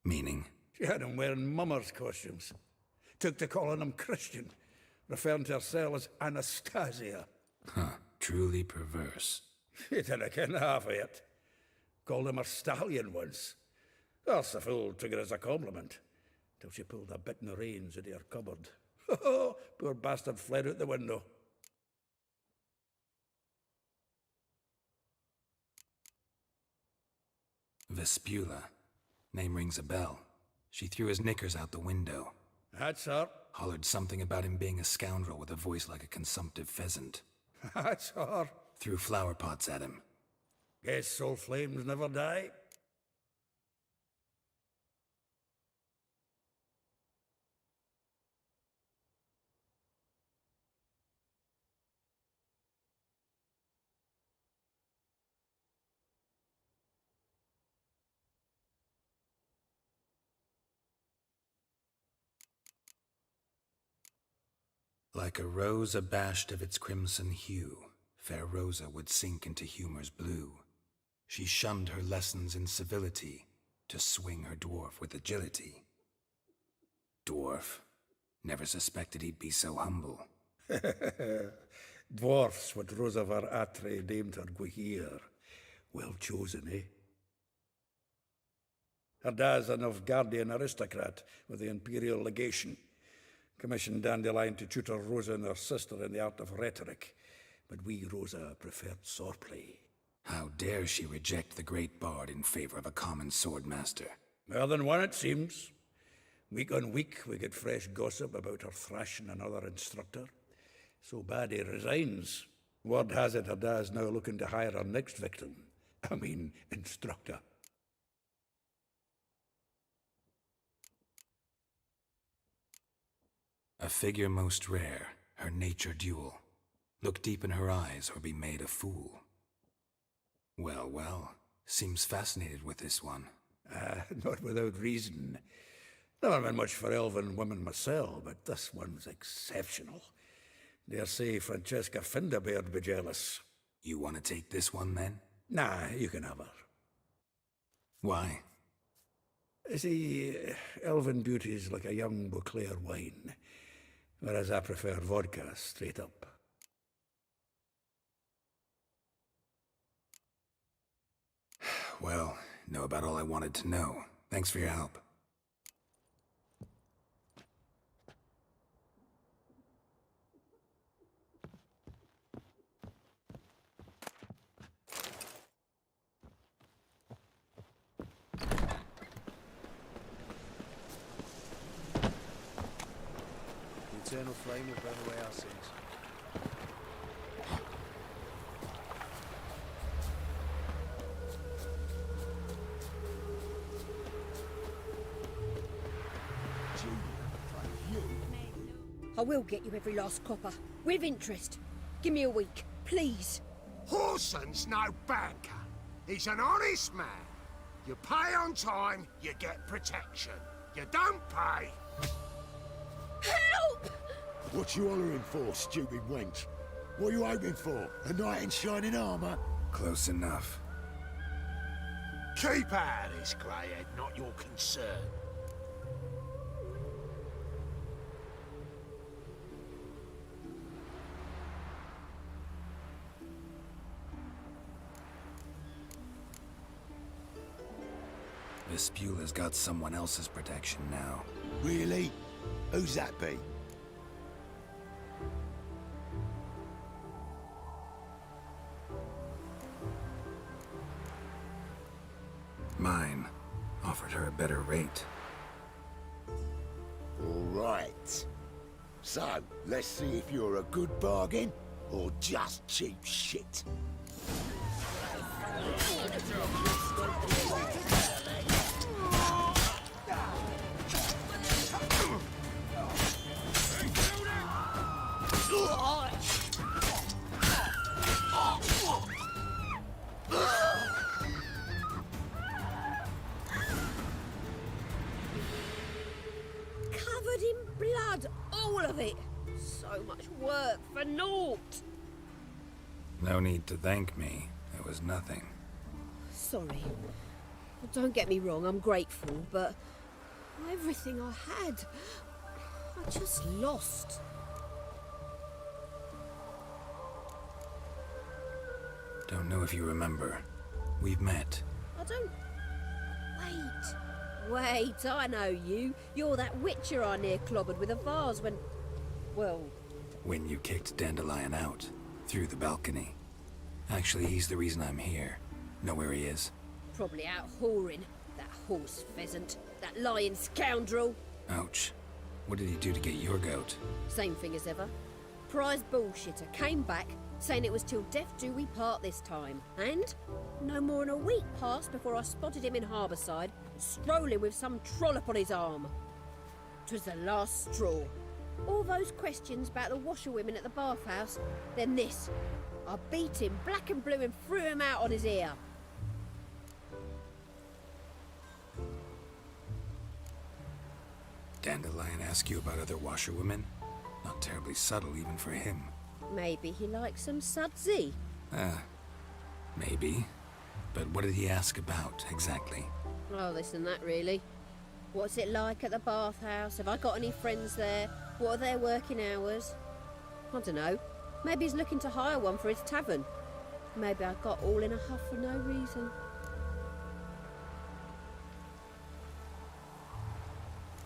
Meaning? She had him wearing mummers' costumes. Took to calling him Christian, referring to herself as Anastasia. Huh, truly perverse. He didn't ken half of it. Called him a stallion once. That's the fool took it as a compliment, till she pulled a bit in the reins into her cupboard. Oh, poor bastard fled out the window. Vespula. Name rings a bell. She threw his knickers out the window. That's her. Hollered something about him being a scoundrel with a voice like a consumptive pheasant. That's her. Threw flower pots at him. Guess soul flames never die. Like a rose abashed of its crimson hue, fair Rosa would sink into humor's blue. She shunned her lessons in civility, to swing her dwarf with agility. Dwarf. Never suspected he'd be so humble. Dwarfs what Rosavar Atre named her Guihir. Well chosen, eh? Her dad's a Novgardian aristocrat with the Imperial Legation. Commissioned Dandelion to tutor Rosa and her sister in the art of rhetoric, but we, Rosa, preferred swordplay. How dare she reject the great bard in favor of a common swordmaster? More than one, it seems. Week on week, we get fresh gossip about her thrashing another instructor. So bad he resigns. Word has it her dad's now looking to hire her next victim. I mean, instructor. A figure most rare, her nature dual. Look deep in her eyes or be made a fool. Well, well, seems fascinated with this one. Not without reason. Never been much for elven women myself, but this one's exceptional. Dare say Francesca Finderbeard be jealous. You want to take this one, then? Nah, you can have her. Why? See, elven beauty's like a young Beauclair wine, whereas I prefer vodka straight up. Well, know about all I wanted to know. Thanks for your help. The eternal flame will burn away our sins. I will get you every last copper, with interest. Give me a week, please. Horson's no banker. He's an honest man. You pay on time, you get protection. You don't pay. Help! What you hollering for, stupid wench? What are you hoping for? A knight in shining armour? Close enough. Keep out of this, Greyhead, not your concern. Vespula's got someone else's protection now. Really? Who's that be? Mine offered her a better rate. All right. So, let's see if you're a good bargain or just cheap shit. Covered in blood, all of it. So much work for naught. No need to thank me. It was nothing. Sorry. Don't get me wrong, I'm grateful, but everything I had, I just lost. Don't know if you remember. We've met. I don't... Wait, I know you. You're that witcher I near clobbered with a vase when... Well... When you kicked Dandelion out. Through the balcony. Actually, he's the reason I'm here. Know where he is? Probably out whoring. That horse pheasant. That lying scoundrel. Ouch. What did he do to get your goat? Same thing as ever. Prize bullshitter came back, saying it was till death do we part this time. And no more than a week passed before I spotted him in Harbourside, strolling with some trollop on his arm. 'Twas the last straw. All those questions about the washerwomen at the bathhouse, then this. I beat him black and blue and threw him out on his ear. Dandelion ask you about other washerwomen? Not terribly subtle even for him. Maybe he likes some sudsy. Maybe. But what did he ask about, exactly? Oh, this and that, really. What's it like at the bathhouse? Have I got any friends there? What are their working hours? I don't know. Maybe he's looking to hire one for his tavern. Maybe I got all in a huff for no reason.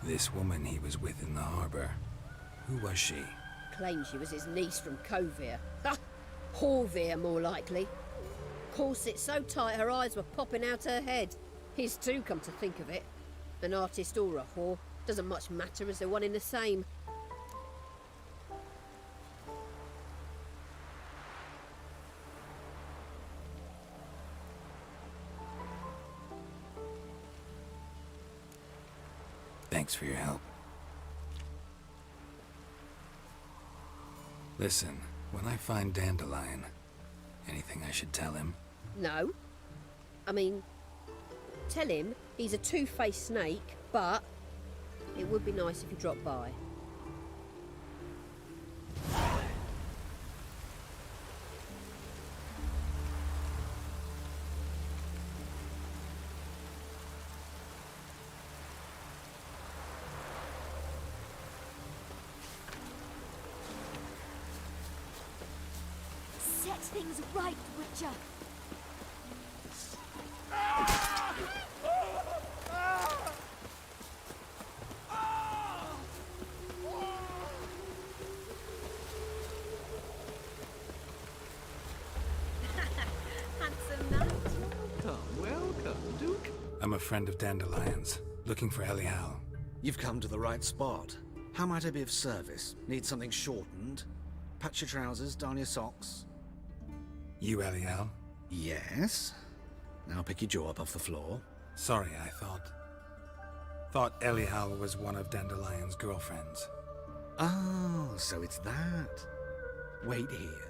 This woman he was with in the harbor. Who was she? Claimed she was his niece from Kovir. Ha! Horvir, more likely. Corset so tight her eyes were popping out her head. His too, come to think of it. An artist or a whore. Doesn't much matter as they're one in the same. Thanks for your help. Listen, when I find Dandelion, anything I should tell him? No. I mean, tell him he's a two-faced snake, but it would be nice if he dropped by. Set things right, Witcher. Handsome knight. Welcome, Duke. I'm a friend of Dandelion's, looking for Elial. You've come to the right spot. How might I be of service? Need something shortened? Patch your trousers, darn your socks. You Elial? Yes. Now pick your jaw up off the floor. Sorry, I thought Elial was one of Dandelion's girlfriends. Oh, so it's that. Wait here.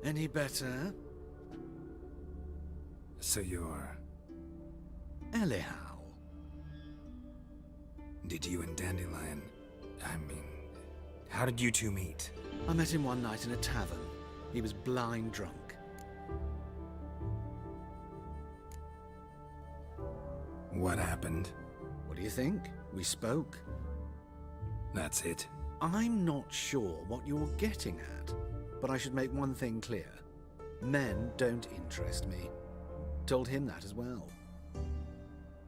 Any better? So you're... Elial. Did you and Dandelion... I mean... How did you two meet? I met him one night in a tavern. He was blind drunk. What happened? What do you think? We spoke. That's it? I'm not sure what you're getting at, but I should make one thing clear. Men don't interest me. Told him that as well.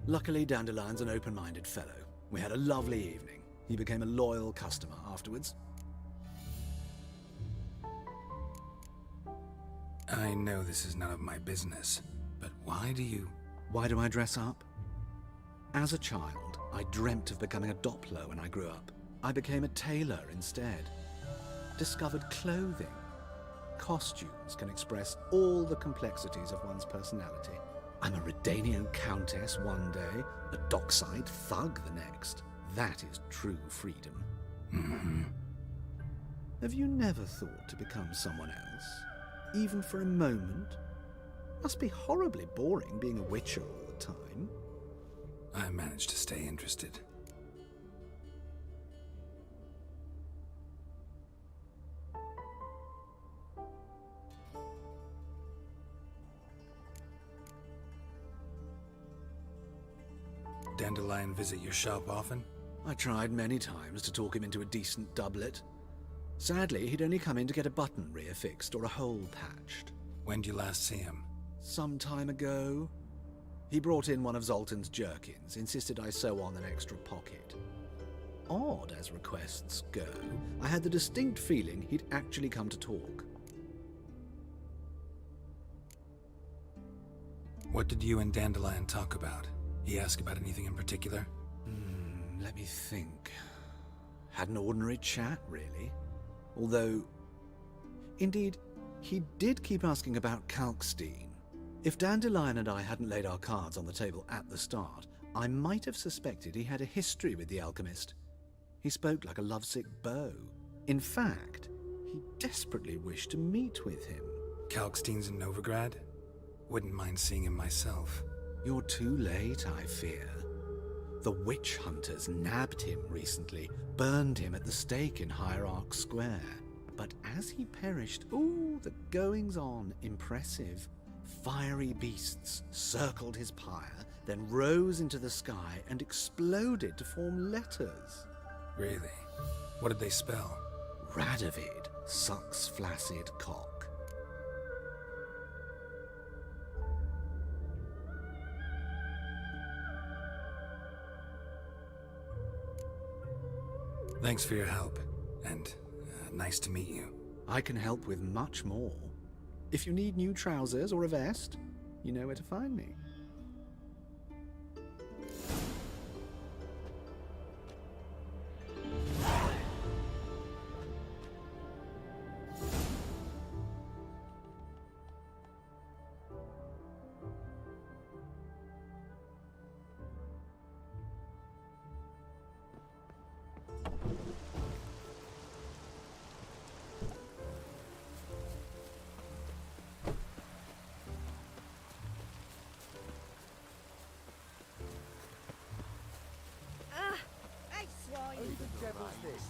Luckily, Dandelion's an open-minded fellow. We had a lovely evening. He became a loyal customer afterwards. I know this is none of my business, but why do you... Why do I dress up? As a child, I dreamt of becoming a Doppler when I grew up. I became a tailor instead. Discovered clothing. Costumes can express all the complexities of one's personality. I'm a Redanian countess one day, a dockside thug the next. That is true freedom. Mm-hmm. Have you never thought to become someone else? Even for a moment? Must be horribly boring being a witcher all the time. I managed to stay interested. Dandelion visit your shop often? I tried many times to talk him into a decent doublet. Sadly, he'd only come in to get a button reaffixed or a hole patched. When did you last see him? Some time ago. He brought in one of Zoltan's jerkins, insisted I sew on an extra pocket. Odd as requests go, I had the distinct feeling he'd actually come to talk. What did you and Dandelion talk about? He asked about anything in particular? Let me think. Had an ordinary chat, really. Although, indeed, he did keep asking about Kalkstein. If Dandelion and I hadn't laid our cards on the table at the start, I might have suspected he had a history with the alchemist. He spoke like a lovesick beau. In fact, he desperately wished to meet with him. Kalkstein's in Novigrad? Wouldn't mind seeing him myself. You're too late, I fear. The witch hunters nabbed him recently, burned him at the stake in Hierarch Square. But as he perished, ooh, the goings-on impressive. Fiery beasts circled his pyre, then rose into the sky and exploded to form letters. Really? What did they spell? Radovid sucks flaccid cock. Thanks for your help, and nice to meet you. I can help with much more. If you need new trousers or a vest, you know where to find me.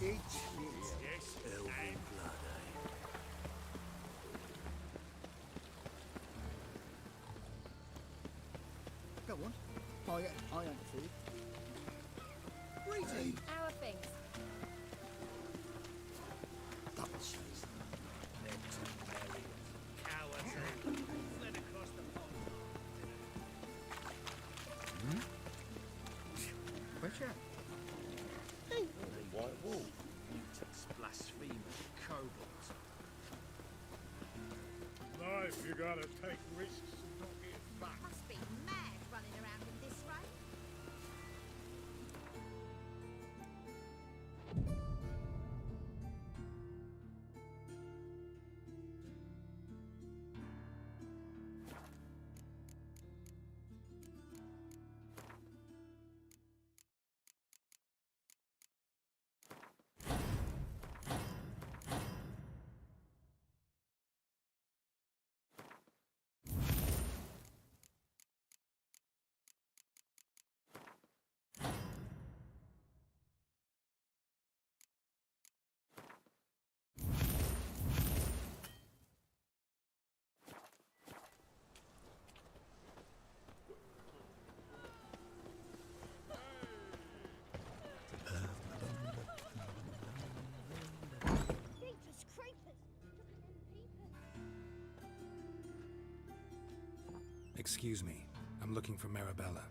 Yes. Elven blood, Go on. I ain't food. Greetings. How are things? Where's White Wolf. Mutants, blasphemers, kobolds. Life, you gotta take risks and not get fucked. Must be mad running around in this rain. Creepers, creepers. Excuse me. I'm looking for Marabella.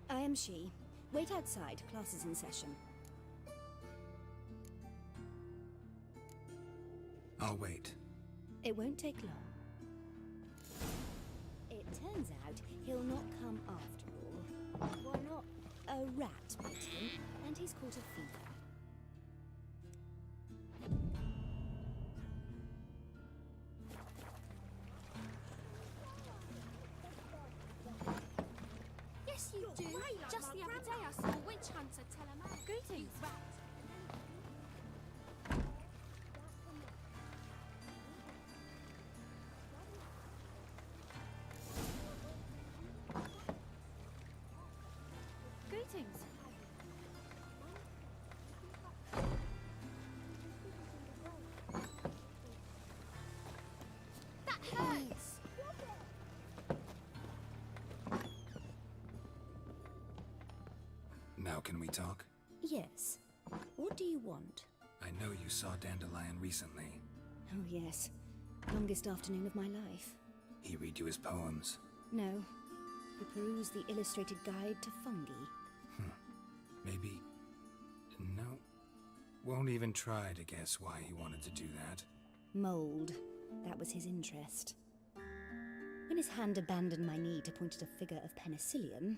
I am she. Wait outside. Class is in session. I'll wait. It won't take long. It turns out he'll not come after all. Why not? A rat bit him, and he's caught a fever. Yes, you do. Just the other day I saw a witch hunter tell a man. Greetings. Greetings. That hurts. Now can we talk? Yes. What do you want? I know you saw Dandelion recently. Oh, yes. Longest afternoon of my life. He read you his poems. No. He perused the illustrated guide to fungi. Maybe... No. Won't even try to guess why he wanted to do that. Mold. That was his interest. When his hand abandoned my knee to point at a figure of penicillium,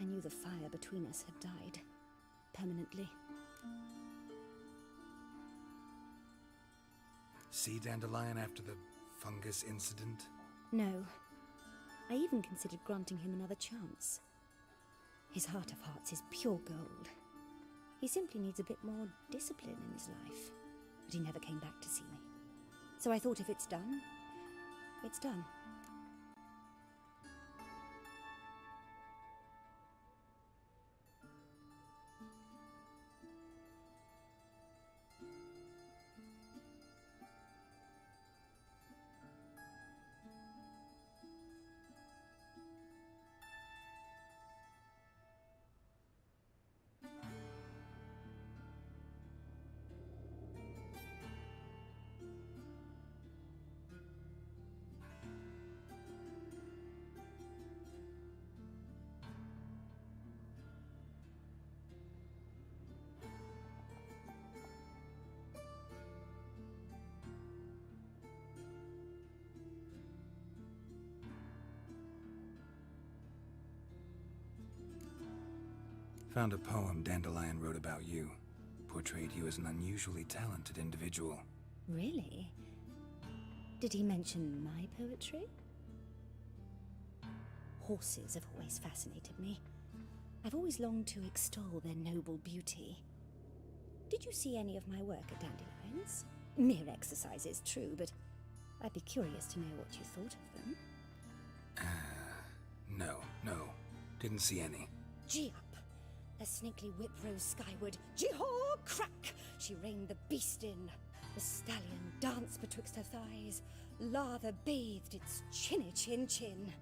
I knew the fire between us had died. Permanently. See Dandelion after the fungus incident? No. I even considered granting him another chance. His heart of hearts is pure gold. He simply needs a bit more discipline in his life. But he never came back to see me. So I thought if it's done, it's done. Found a poem Dandelion wrote about you. Portrayed you as an unusually talented individual. Really? Did he mention my poetry? Horses have always fascinated me. I've always longed to extol their noble beauty. Did you see any of my work at Dandelions? Mere exercises, true, but I'd be curious to know what you thought of them. No. Didn't see any. Gee up. The snaky whip rose skyward. Jee-haw! Crack! She reined the beast in. The stallion danced betwixt her thighs. Lather bathed its chinny chin.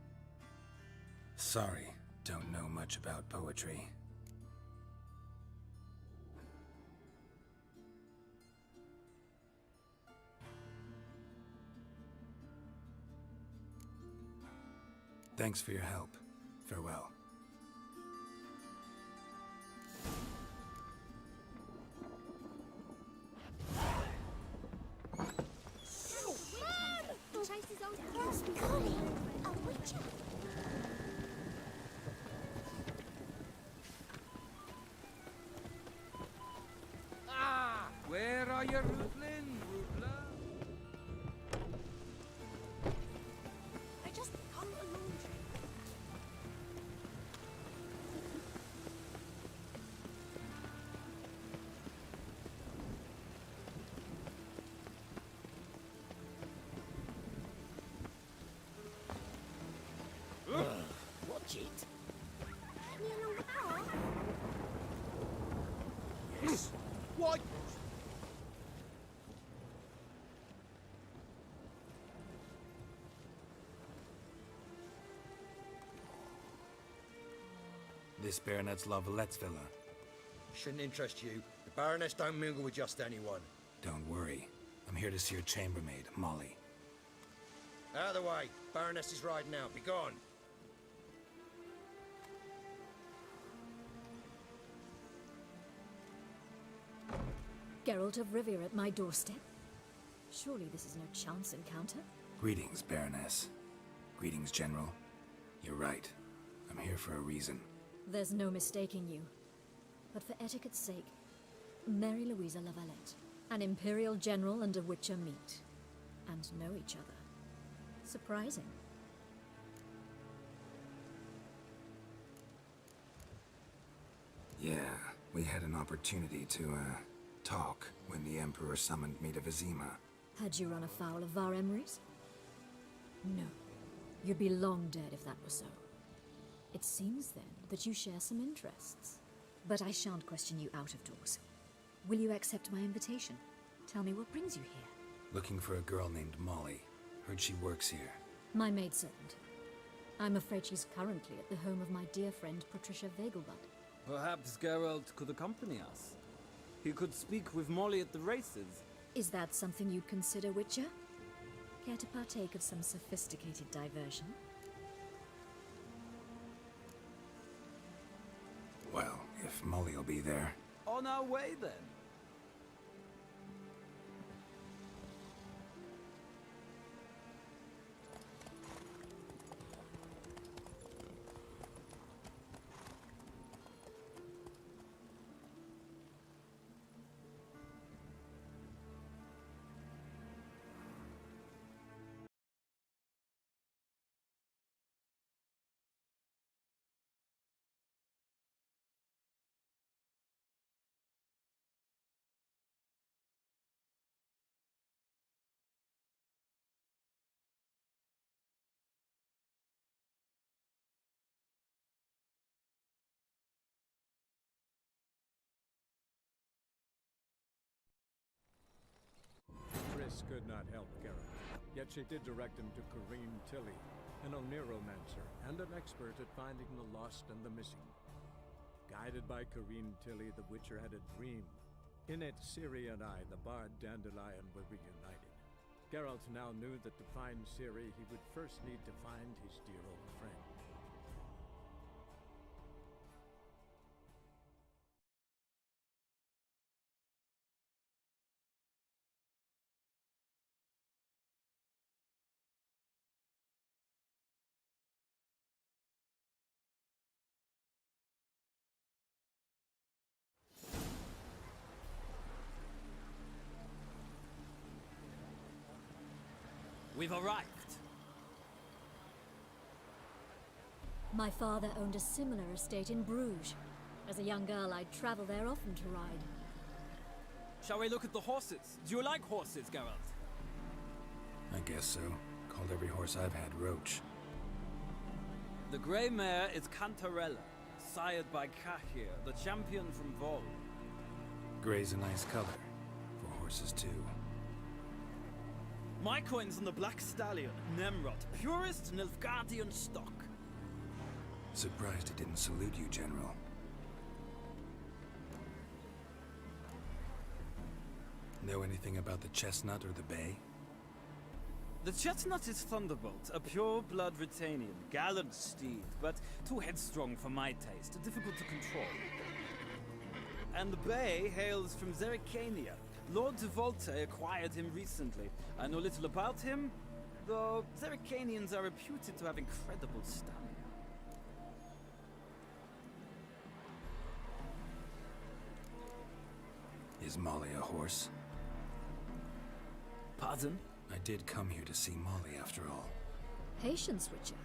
Sorry, don't know much about poetry. Thanks for your help. Farewell. Chases old cross. Golly, a witcher. Ah! Where are you, Rutland, Rutler? I just hung a laundry. Watch it. Me along the path. Yes. Why? This Baronet's La Vallette's villa. Shouldn't interest you. The Baroness don't mingle with just anyone. Don't worry. I'm here to see your chambermaid, Molly. Out of the way. Baroness is riding out. Be gone. Geralt of Rivia at my doorstep? Surely this is no chance encounter? Greetings, Baroness. Greetings, General. You're right. I'm here for a reason. There's no mistaking you. But for etiquette's sake, Mary Louisa La Valette, an Imperial General and a Witcher meet, and know each other. Surprising. Yeah, we had an opportunity to, talk when the Emperor summoned me to Vizima. Had you run afoul of Var Emrys? No. You'd be long dead if that were so. It seems, then, that you share some interests. But I shan't question you out of doors. Will you accept my invitation? Tell me what brings you here. Looking for a girl named Molly. Heard she works here. My maidservant. I'm afraid she's currently at the home of my dear friend Patricia Vegelbud. Perhaps Geralt could accompany us. He could speak with Molly at the races. Is that something you'd consider, Witcher? Care to partake of some sophisticated diversion? Well, if Molly'll be there. On our way, then. Triss could not help Geralt, yet she did direct him to Corrine Tilly, an Oniromancer and an expert at finding the lost and the missing. Guided by Corrine Tilly, the Witcher had a dream. In it, Ciri and I, the bard Dandelion, were reunited. Geralt now knew that to find Ciri, he would first need to find his dear old friend. We've arrived. My father owned a similar estate in Bruges. As a young girl, I'd travel there often to ride. Shall we look at the horses? Do you like horses, Geralt? I guess so. Called every horse I've had Roach. The grey mare is Cantarella, sired by Kahir, the champion from Vol. Gray's a nice color. For horses, too. My coin's on the Black Stallion, Nemrod, purest Nilfgaardian stock. Surprised it didn't salute you, General. Know anything about the Chestnut or the Bay? The Chestnut is Thunderbolt, a pure-blood Retanian, gallant steed, but too headstrong for my taste, difficult to control. And the Bay hails from Zerrikania. Lord de Volte acquired him recently. I know little about him, though Zerrikanians are reputed to have incredible stamina. Is Molly a horse? Pardon? I did come here to see Molly, after all. Patience, Witcher.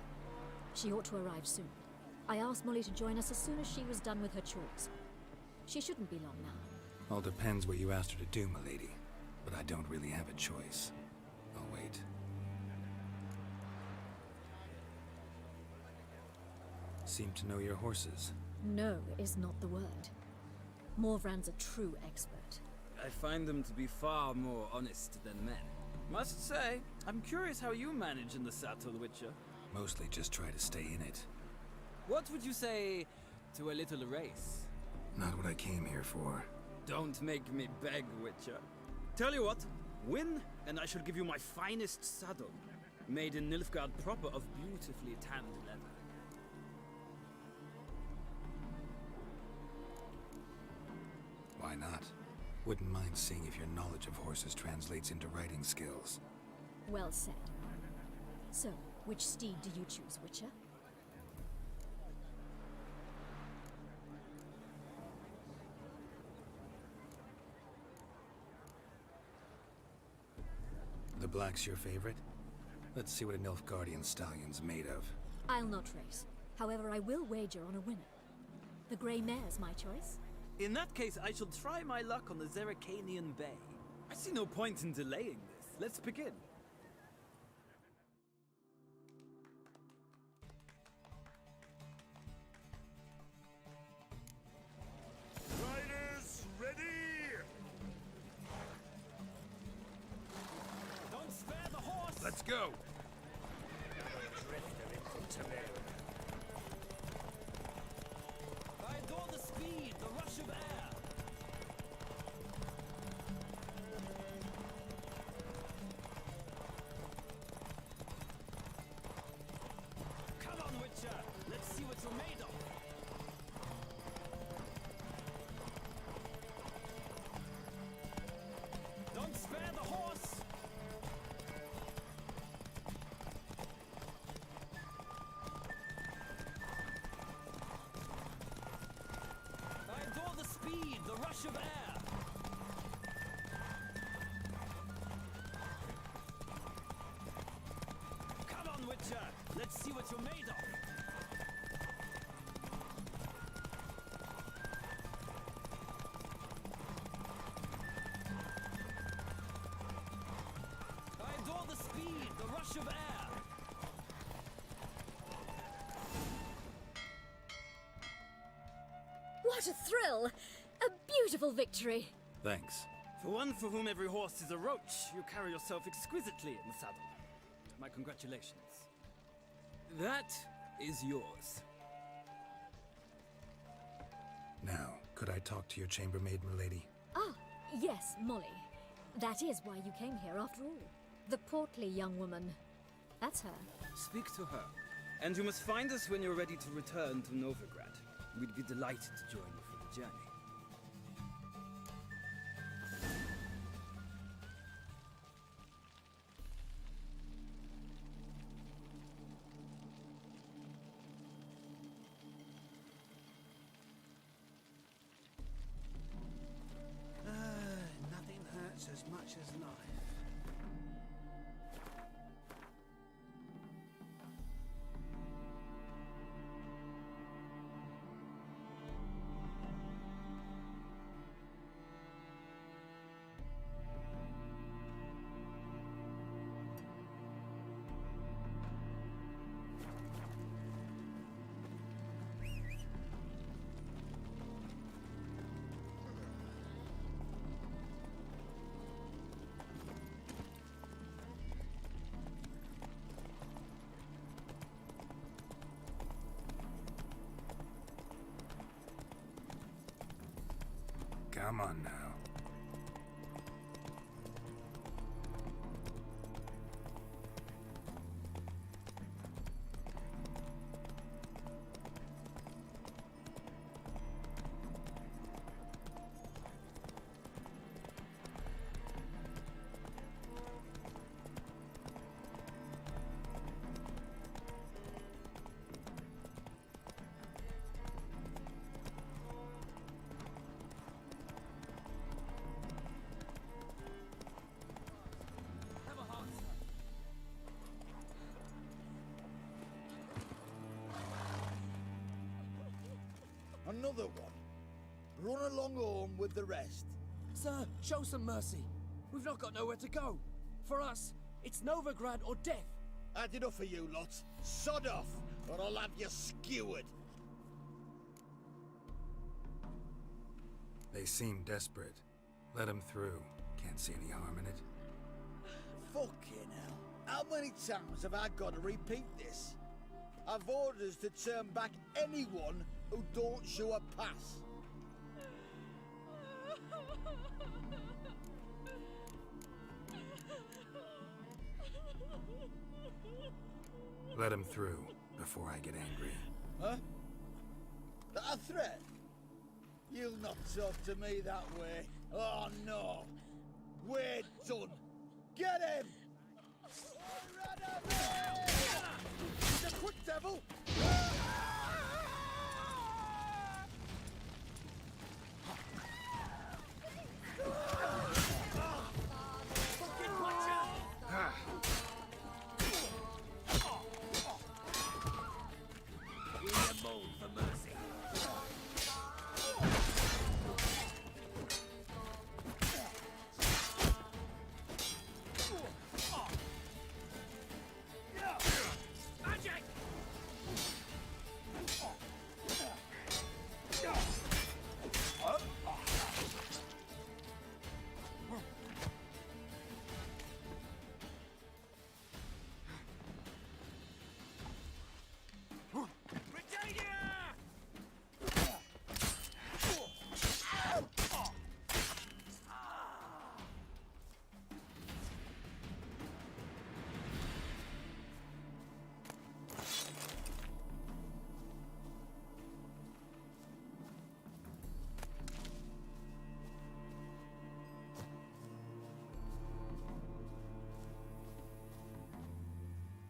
She ought to arrive soon. I asked Molly to join us as soon as she was done with her chores. She shouldn't be long now. All depends what you asked her to do, milady. But I don't really have a choice. I'll wait. Seem to know your horses. No is not the word. Morvran's a true expert. I find them to be far more honest than men. Must say, I'm curious how you manage in the saddle, Witcher. Mostly just try to stay in it. What would you say to a little race? Not what I came here for. Don't make me beg, Witcher. Tell you what, win, and I shall give you my finest saddle, made in Nilfgaard proper of beautifully tanned leather. Why not? Wouldn't mind seeing if your knowledge of horses translates into riding skills. Well said. So, which steed do you choose, Witcher? The black's your favorite? Let's see what a Nilfgaardian stallion's made of. I'll not race. However, I will wager on a winner. The grey mare's my choice. In that case, I shall try my luck on the Zerrikanian Bay. I see no point in delaying this. Let's begin. Riders, ready! Don't spare the horse! Let's go! I adore the speed, the rush of air. Come on, Witcher. Let's see what you're made of. Don't spare the horse. I adore the speed, the rush of air. Come on, Witcher. Let's see what you're made of. I adore the speed, the rush of air. What a thrill! A beautiful victory! Thanks. For one for whom every horse is a roach, you carry yourself exquisitely in the saddle. My congratulations. That is yours. Now, could I talk to your chambermaid, milady? Ah, yes, Molly. That is why you came here after all. The portly young woman. That's her. Speak to her. And you must find us when you're ready to return to Novigrad. We'd be delighted to join you for the journey. Nothing hurts as much as life. Come on now. Another one. Run along home with the rest. Sir, show some mercy. We've not got nowhere to go. For us, it's Novigrad or death. Had enough of you lots. Sod off, or I'll have you skewered. They seem desperate. Let them through. Can't see any harm in it. Fucking hell. How many times have I got to repeat this? I've orders to turn back anyone who don't show a pass. Let him through before I get angry. Huh? That a threat? You'll not talk to me that way. Oh no. We're done. Get him! He's a quick devil!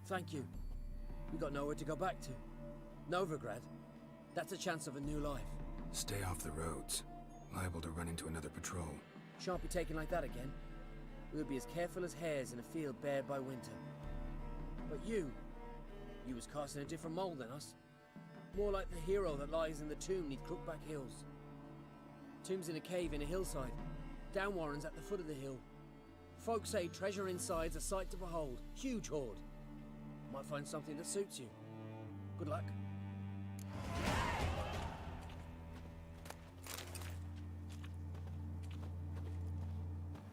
Thank you. We got nowhere to go back to. Novigrad, that's a chance of a new life. Stay off the roads. Liable to run into another patrol. Shan't be taken like that again. We'll be as careful as hares in a field bared by winter. But you was cast in a different mold than us. More like the hero that lies in the tomb neath Crookback Hills. Tomb's in a cave in a hillside. Downwarren's at the foot of the hill. Folk say treasure inside's a sight to behold. Huge hoard. Might find something that suits you. Good luck.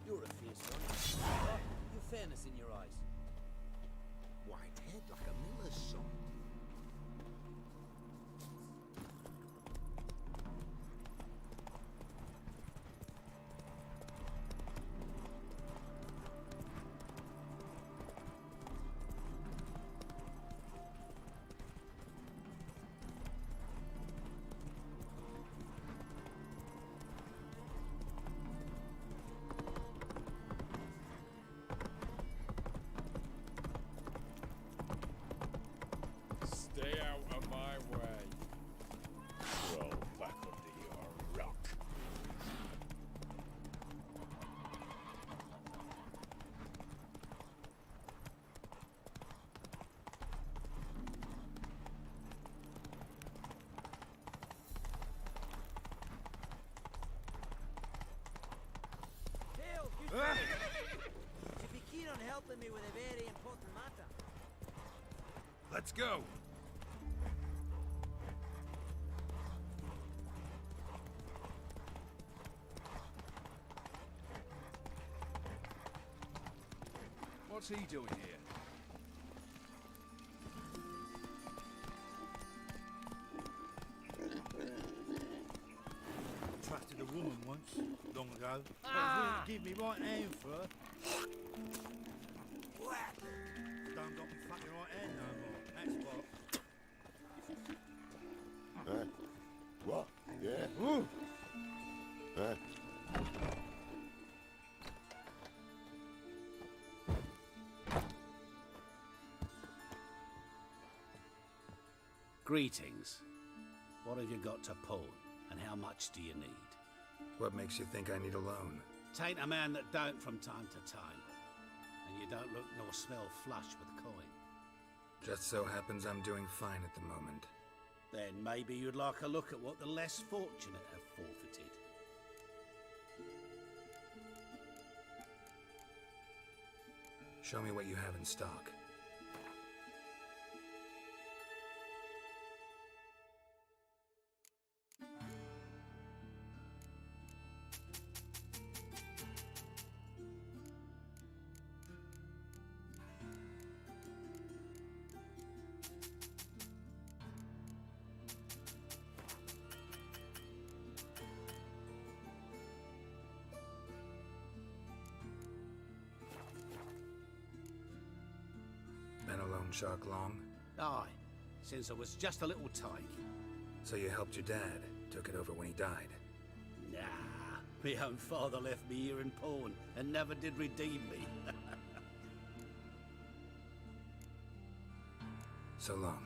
You're a fierce one. You've fairness in your eyes. White head like a miller's son. Stay out of my way. Roll back under your rock. Dale, you should be keen on helping me with a very important matter. Let's go. What's he doing here? Attracted a woman once, long ago. Ah! Give me right hand for her. Don't got me fucking right hand no more. That's what. What? Yeah? Ooh. Greetings. What have you got to pawn, and how much do you need? What makes you think I need a loan? Tain't a man that don't from time to time, and you don't look nor smell flush with coin. Just so happens I'm doing fine at the moment. Then maybe you'd like a look at what the less fortunate have forfeited. Show me what you have in stock. Been a loan shark long? Aye, since I was just a little tyke. So you helped your dad, took it over when he died? Nah, my own father left me here in pawn and never did redeem me. So long.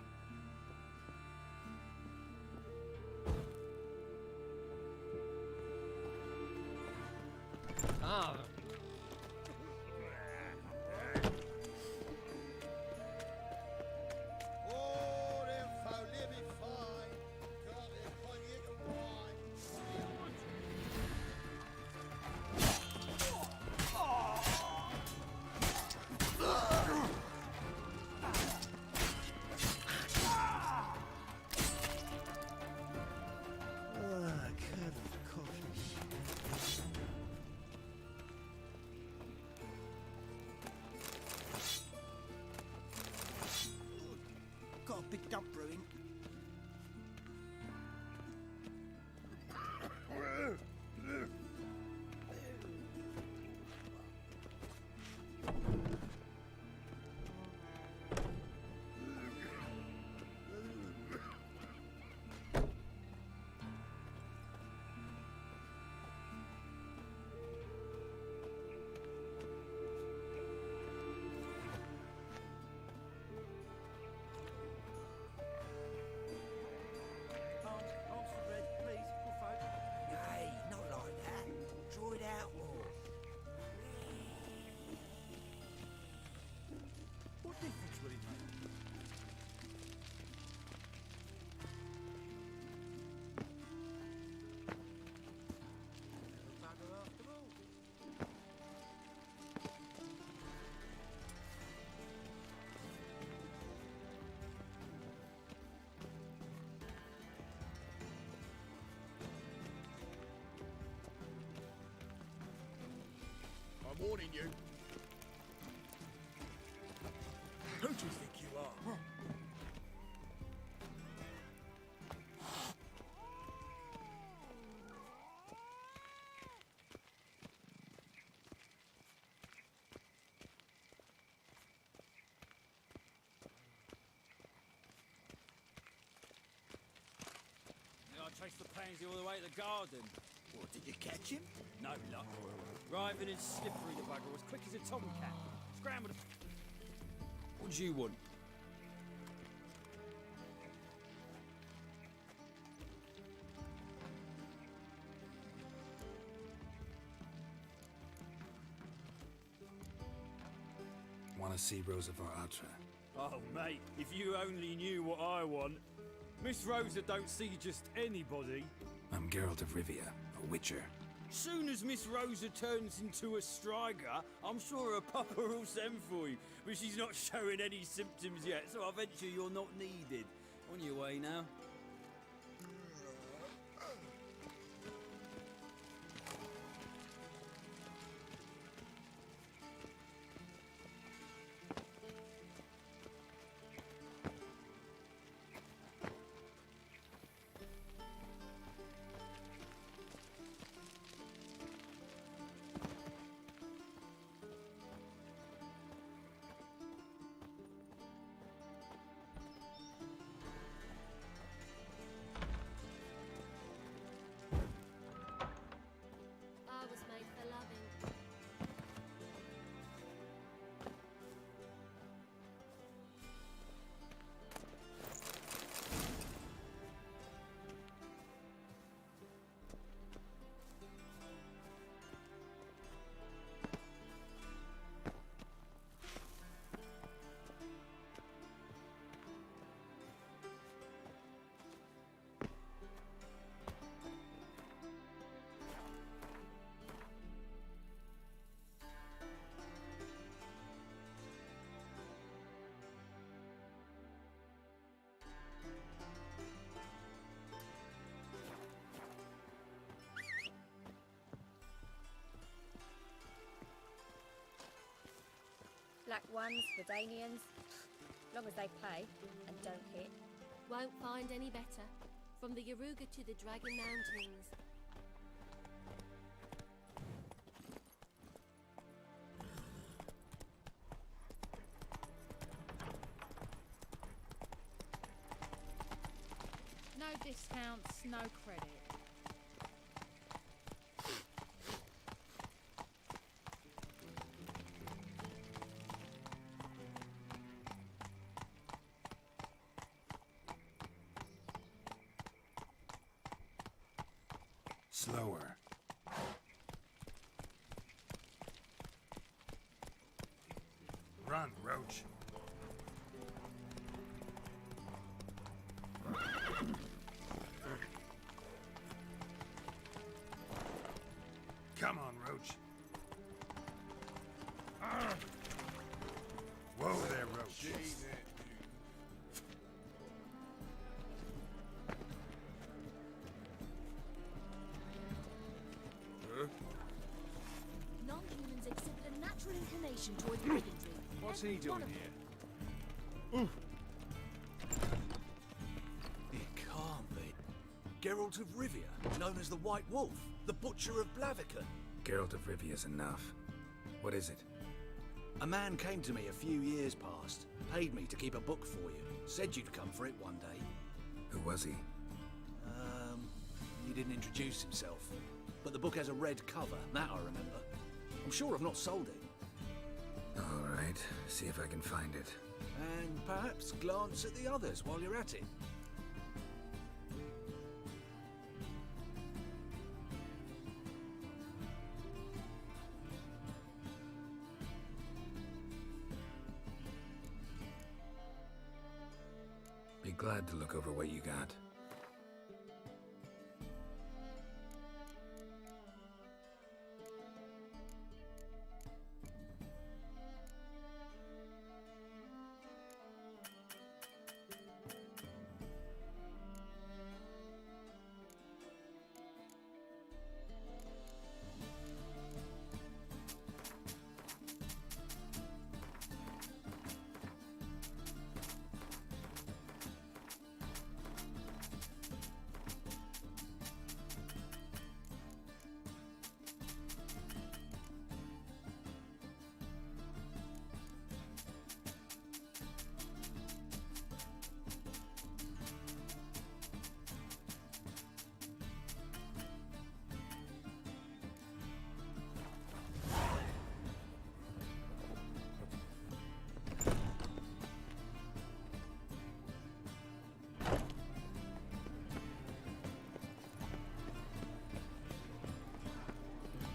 Ah. Oh, them folk living fine. Got their cognac and wine. Got a big dump brewing. Hey, not like that. Draw it out more. What difference will it make? Bugger after all. I'm warning you. Who do you think you are? I traced the pansy all the way to the garden. What, did you catch him? No luck. Writhing and slippery the bugger, as quick as a tomcat. Scrambled. What do you want? Want to see Rosa var Atra? Oh, mate, if you only knew what I want. Miss Rosa don't see just anybody. I'm Geralt of Rivia, a witcher. Soon as Miss Rosa turns into a striker, I'm sure her papa will send for you. But she's not showing any symptoms yet, so I venture you're not needed. On your way now. Black Ones, Redanians. Long as they pay and don't hit. Won't find any better. From the Yaruga to the Dragon Mountains. No discounts, no credit. Slower. Run, Roach. Come on, Roach. Whoa there, Roach. Non-humans exhibit a natural inclination toward brigandry. What's he doing here? It can't be. Geralt of Rivia, known as the White Wolf, the Butcher of Blaviken. Geralt of Rivia's enough. What is it? A man came to me a few years past, paid me to keep a book for you, said you'd come for it one day. Who was he? He didn't introduce himself. But the book has a red cover, that I remember. I'm sure I've not sold it. All right, see if I can find it. And perhaps glance at the others while you're at it. Be glad to look over what you got.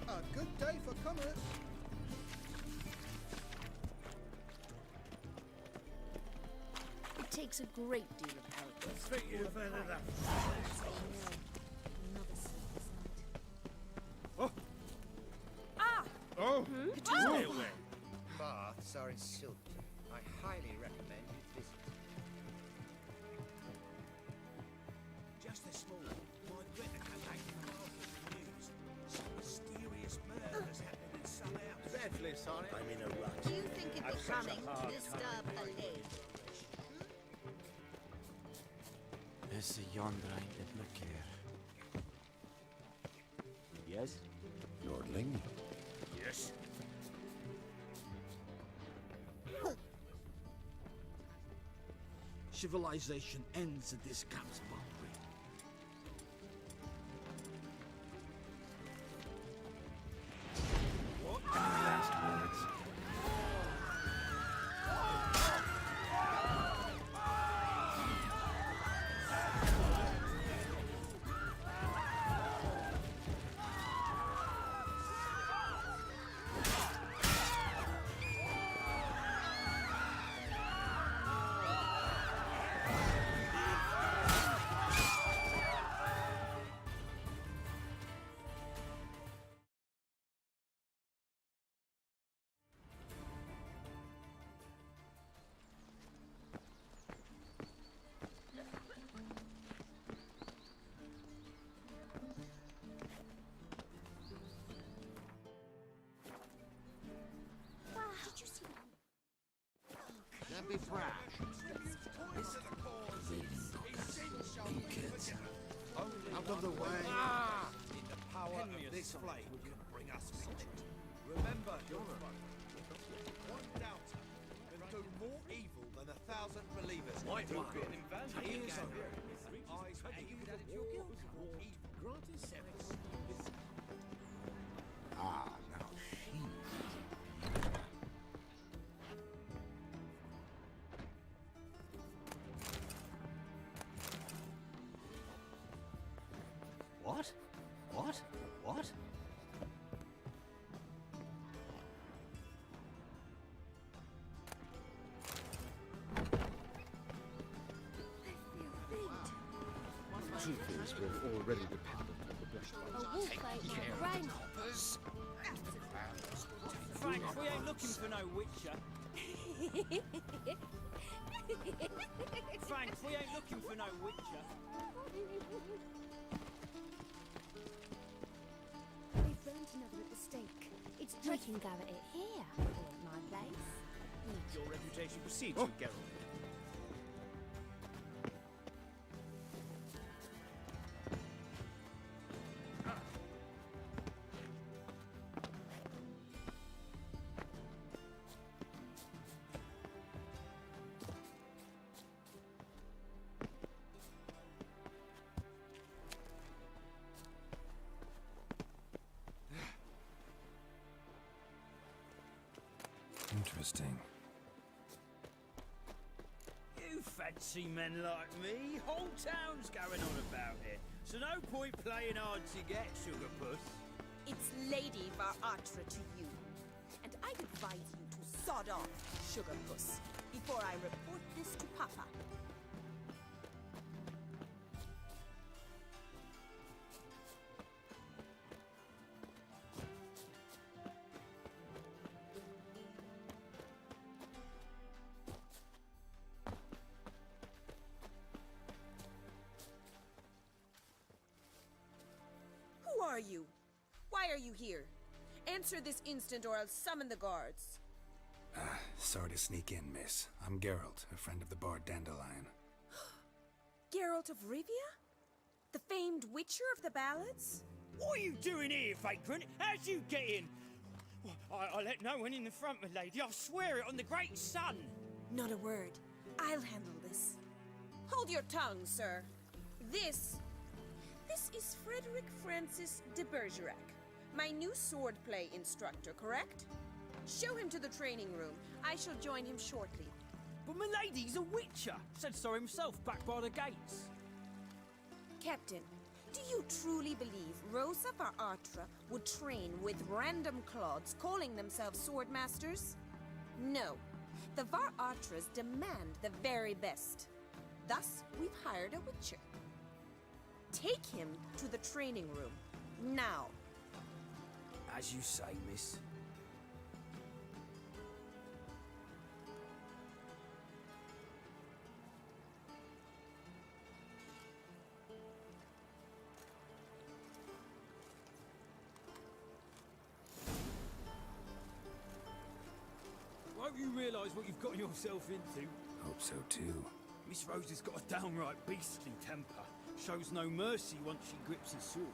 A good day for commerce. It takes a great deal of help. Let's think you further that. Another sleepless night. Oh! Ah! Oh! Stay away. Baths are in Silverton. I highly recommend you visit. Just this morning, my Greta came back from the market with news. Some mysterious murders happening in some house. Dreadfully sorry. I'm in a rut. Do you think it was running to disturb a lady? Is yonder ain't look here. Yes? Nordling? Yes. Civilization ends at this camp's boundary. What? Any last words? Don't be brash. Kids. Out of the way. Ah! The power of this flame can bring us victory. Remember, Gilman, one doubter can do more evil than 1,000 believers. White do wine. good. Tears Tears of of eyes added to your guilt. More evil. Granted service. Ah, now she. What? What? What? Truth is, we're already dependent on the Black A wolf ate my brain. Frank, we ain't looking for no Witcher. Frank, we ain't looking for no Witcher. They've burnt another at the stake. It's We can gather it here, or at my place. Your reputation precedes you, Geralt. Interesting. You fancy men like me? Whole town's going on about it. So no point playing hard to get, Sugar Puss. It's Lady Varatra to you. And I'd advise you to sod off, Sugar Puss, before I report this to Papa. Who are you? Why are you here? Answer this instant or I'll summon the guards. Sorry to sneak in, miss. I'm Geralt, a friend of the bard Dandelion. Geralt of Rivia? The famed Witcher of the ballads? What are you doing here, vagrant? How'd you get in? I let no one in the front, my lady. I swear it on the great sun. Not a word. I'll handle this. Hold your tongue, sir. This is Frederick Francis de Bergerac, my new swordplay instructor, correct? Show him to the training room. I shall join him shortly. But my lady's a witcher. Said so himself back by the gates. Captain, do you truly believe Rosa Varatra would train with random clods calling themselves swordmasters? No. The Varatras demand the very best. Thus, we've hired a witcher. Take him to the training room. Now. As you say, miss. Won't you realise what you've got yourself into? Hope so too. Miss Rose has got a downright beastly temper. Shows no mercy once she grips his sword.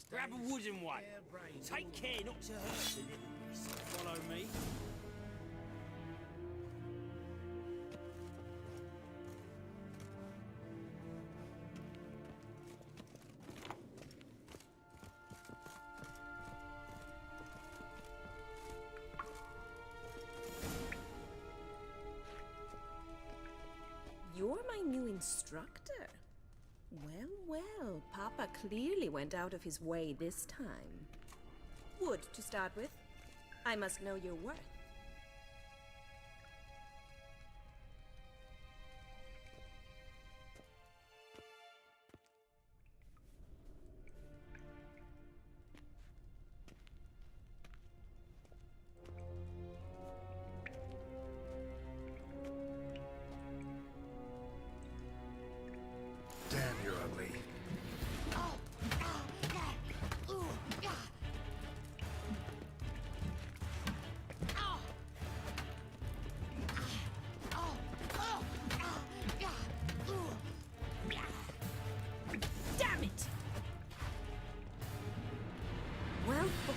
Grab a wooden one. Take care not to hurt the little beast. Follow me. You're my new instructor. Well, well, Papa clearly went out of his way this time. Wood, to start with. I must know your worth.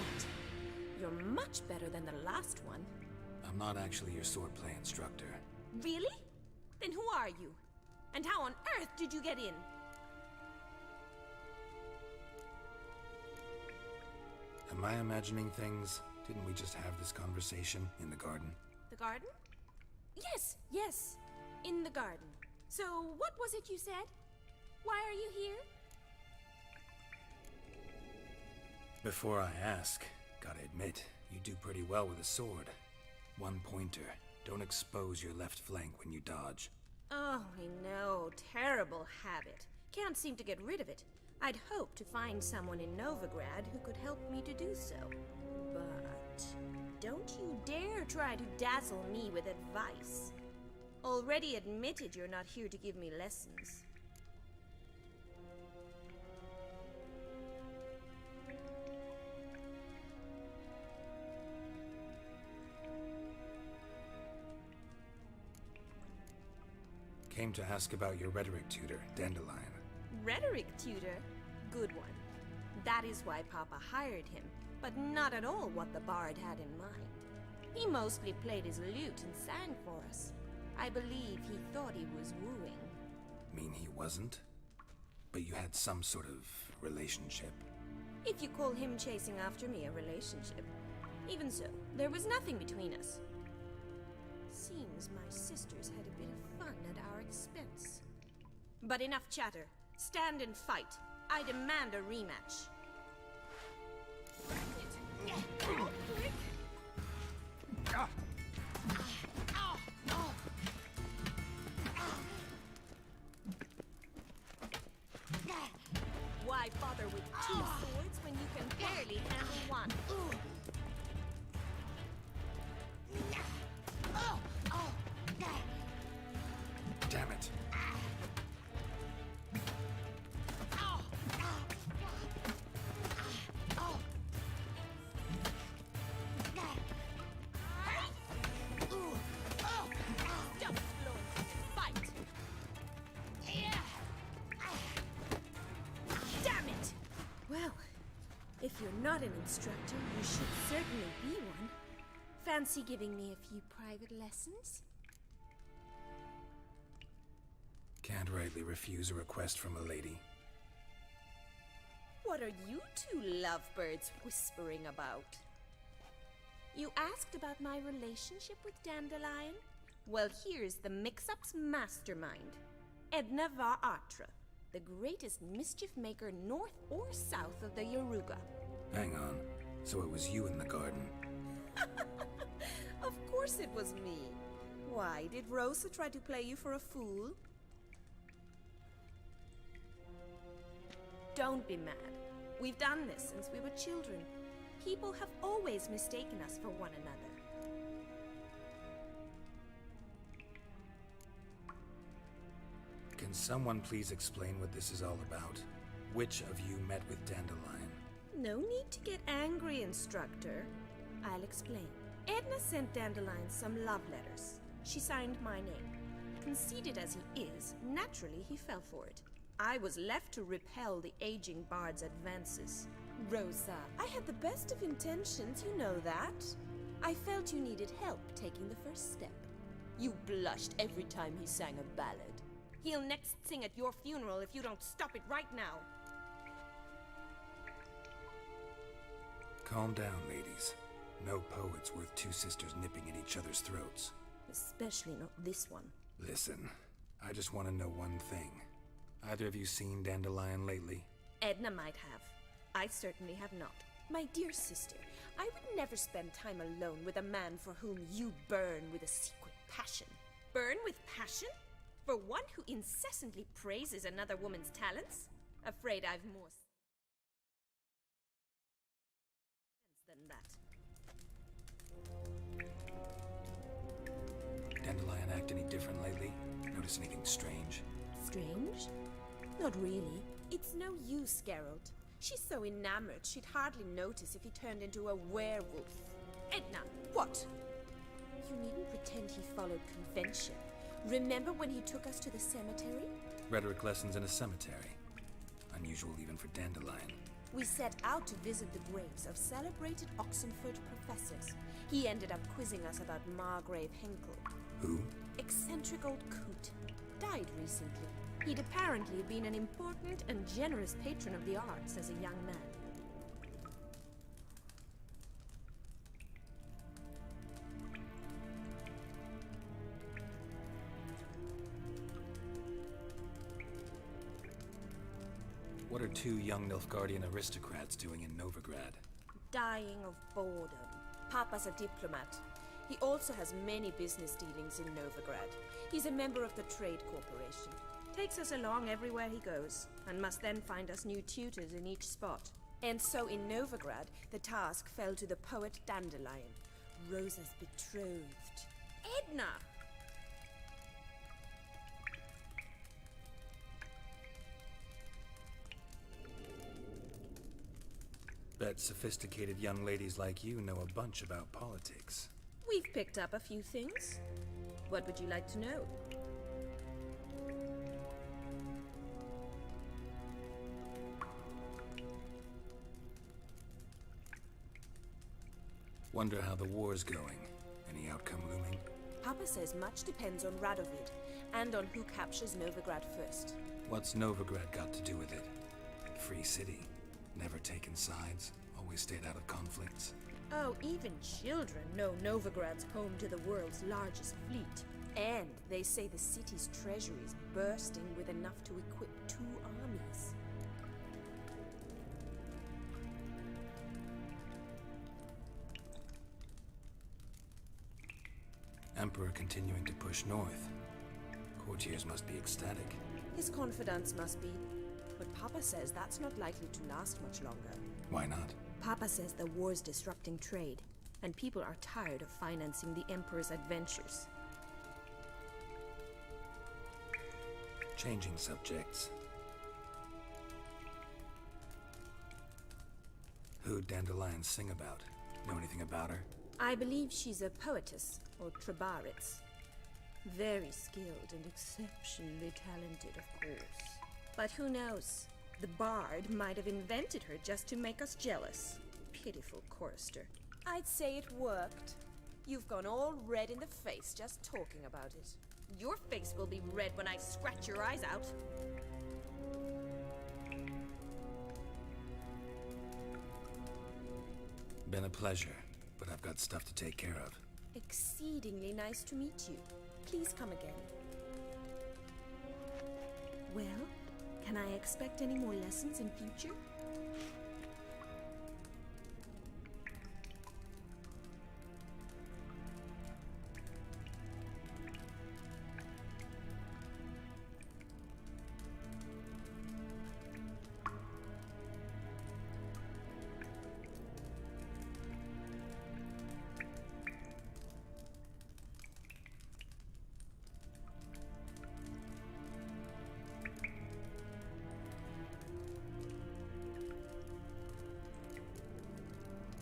that. You're much better than the last one. I'm not actually your swordplay instructor. Really? Then who are you? And how on earth did you get in? Am I imagining things? Didn't we just have this conversation in the garden? The garden? Yes, yes. In the garden. So, what was it you said? Why are you here? Before I ask, gotta admit, you do pretty well with a sword. One pointer. Don't expose your left flank when you dodge. Oh, I know. Terrible habit. Can't seem to get rid of it. I'd hoped to find someone in Novigrad who could help me to do so. But don't you dare try to dazzle me with advice. Already admitted you're not here to give me lessons. Came to ask about your rhetoric tutor, Dandelion. Rhetoric tutor? Good one. That is why Papa hired him, but not at all what the bard had in mind. He mostly played his lute and sang for us. I believe he thought he was wooing. Mean he wasn't? But you had some sort of relationship? If you call him chasing after me a relationship. Even so, there was nothing between us. Seems my sisters had a bit of fun at our expense. But enough chatter. Stand and fight. I demand a rematch. Why bother with two swords when you can barely handle one? Damn it. Well, if you're not an instructor, you should certainly be one. Fancy giving me a few private lessons? Can't rightly refuse a request from a lady. What are you two lovebirds whispering about? You asked about my relationship with Dandelion? Well, here's the mix-up's mastermind. Edna var Atra, the greatest mischief maker north or south of the Yaruga. Hang on. So it was you in the garden? Of course it was me. Why, did Rosa try to play you for a fool? Don't be mad. We've done this since we were children. People have always mistaken us for one another. Can someone please explain what this is all about? Which of you met with Dandelion? No need to get angry, instructor. I'll explain. Edna sent Dandelion some love letters. She signed my name. Conceited as he is, naturally he fell for it. I was left to repel the aging bard's advances. Rosa, I had the best of intentions, you know that. I felt you needed help taking the first step. You blushed every time he sang a ballad. He'll next sing at your funeral if you don't stop it right now. Calm down, ladies. No poet's worth two sisters nipping at each other's throats. Especially not this one. Listen, I just want to know one thing. Either of you seen Dandelion lately? Edna might have. I certainly have not. My dear sister, I would never spend time alone with a man for whom you burn with a secret passion. Burn with passion? For one who incessantly praises another woman's talents? Afraid I've more sense than that. Dandelion act any different lately? Notice anything strange? Strange? Not really. It's no use, Geralt. She's so enamored she'd hardly notice if he turned into a werewolf. Edna, what? You needn't pretend he followed convention. Remember when he took us to the cemetery? Rhetoric lessons in a cemetery. Unusual even for Dandelion. We set out to visit the graves of celebrated Oxenford professors. He ended up quizzing us about Margrave Henkel. Who? Eccentric old coot. Died recently. He'd apparently been an important and generous patron of the arts as a young man. What are two young Nilfgaardian aristocrats doing in Novigrad? Dying of boredom. Papa's a diplomat. He also has many business dealings in Novigrad. He's a member of the Trade Corporation. Takes us along everywhere he goes, and must then find us new tutors in each spot. And so in Novigrad, the task fell to the poet Dandelion, Rosa's betrothed. Edna! Bet sophisticated young ladies like you know a bunch about politics. We've picked up a few things. What would you like to know? Wonder how the war's going. Any outcome looming? Papa says much depends on Radovid, and on who captures Novigrad first. What's Novigrad got to do with it? Free city. Never taken sides. Always stayed out of conflicts. Oh, even children know Novigrad's home to the world's largest fleet. And they say the city's treasury is bursting with enough to equip 2 armies. Emperor continuing to push north. Courtiers must be ecstatic. His confidants must be. But Papa says that's not likely to last much longer. Why not? Papa says the war's disrupting trade, and people are tired of financing the Emperor's adventures. Changing subjects. Who'd Dandelion sing about? Know anything about her? I believe she's a poetess, or Trebaritz. Very skilled and exceptionally talented, of course. But who knows? The bard might have invented her just to make us jealous. Pitiful chorister. I'd say it worked. You've gone all red in the face just talking about it. Your face will be red when I scratch your eyes out. Been a pleasure, but I've got stuff to take care of. Exceedingly nice to meet you. Please come again. Well, can I expect any more lessons in future?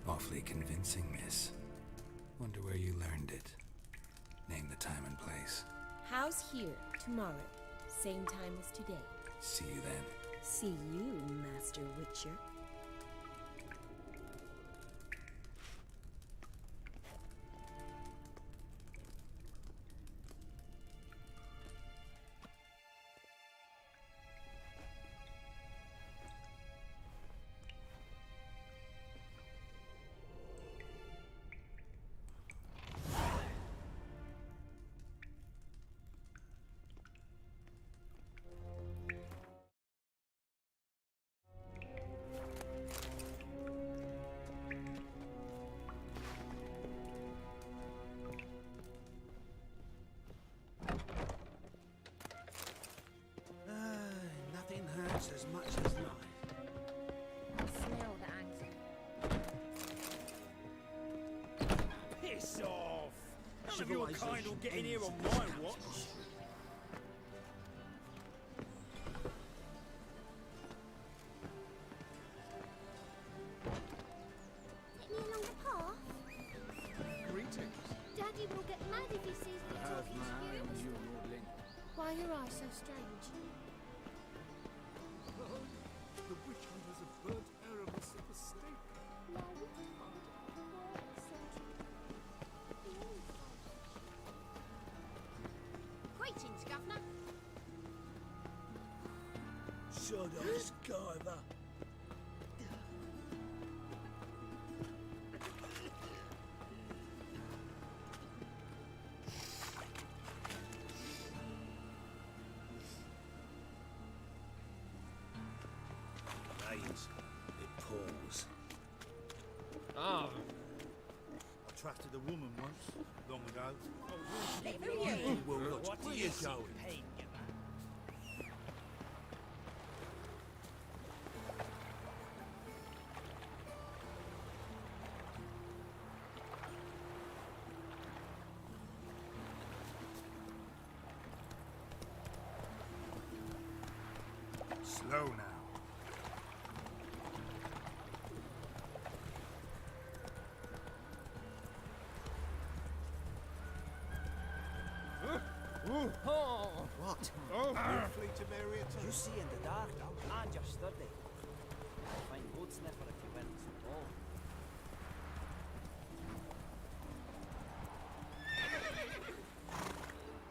Awfully convincing, miss. Wonder where you learned it. Name the time and place. House here, tomorrow. Same time as today. See you then. See you, Master Witcher. Nothing hurts as much as life. Smell the anger. Piss off! None of your kind will get in here on my watch. Take me along the path. Greetings. Daddy will get mad if he sees me Have talking my to eye you. on you, Lordling. Why are your eyes so strange? The witch hunters of burnt Arab Son of a skiver. Rains. It pours. I trusted a woman once, long ago. Well, what do you going? Slow now. What? Oh, briefly to Mary You see in the dark, and you're sturdy. Fine wood sniffer if you went so tall.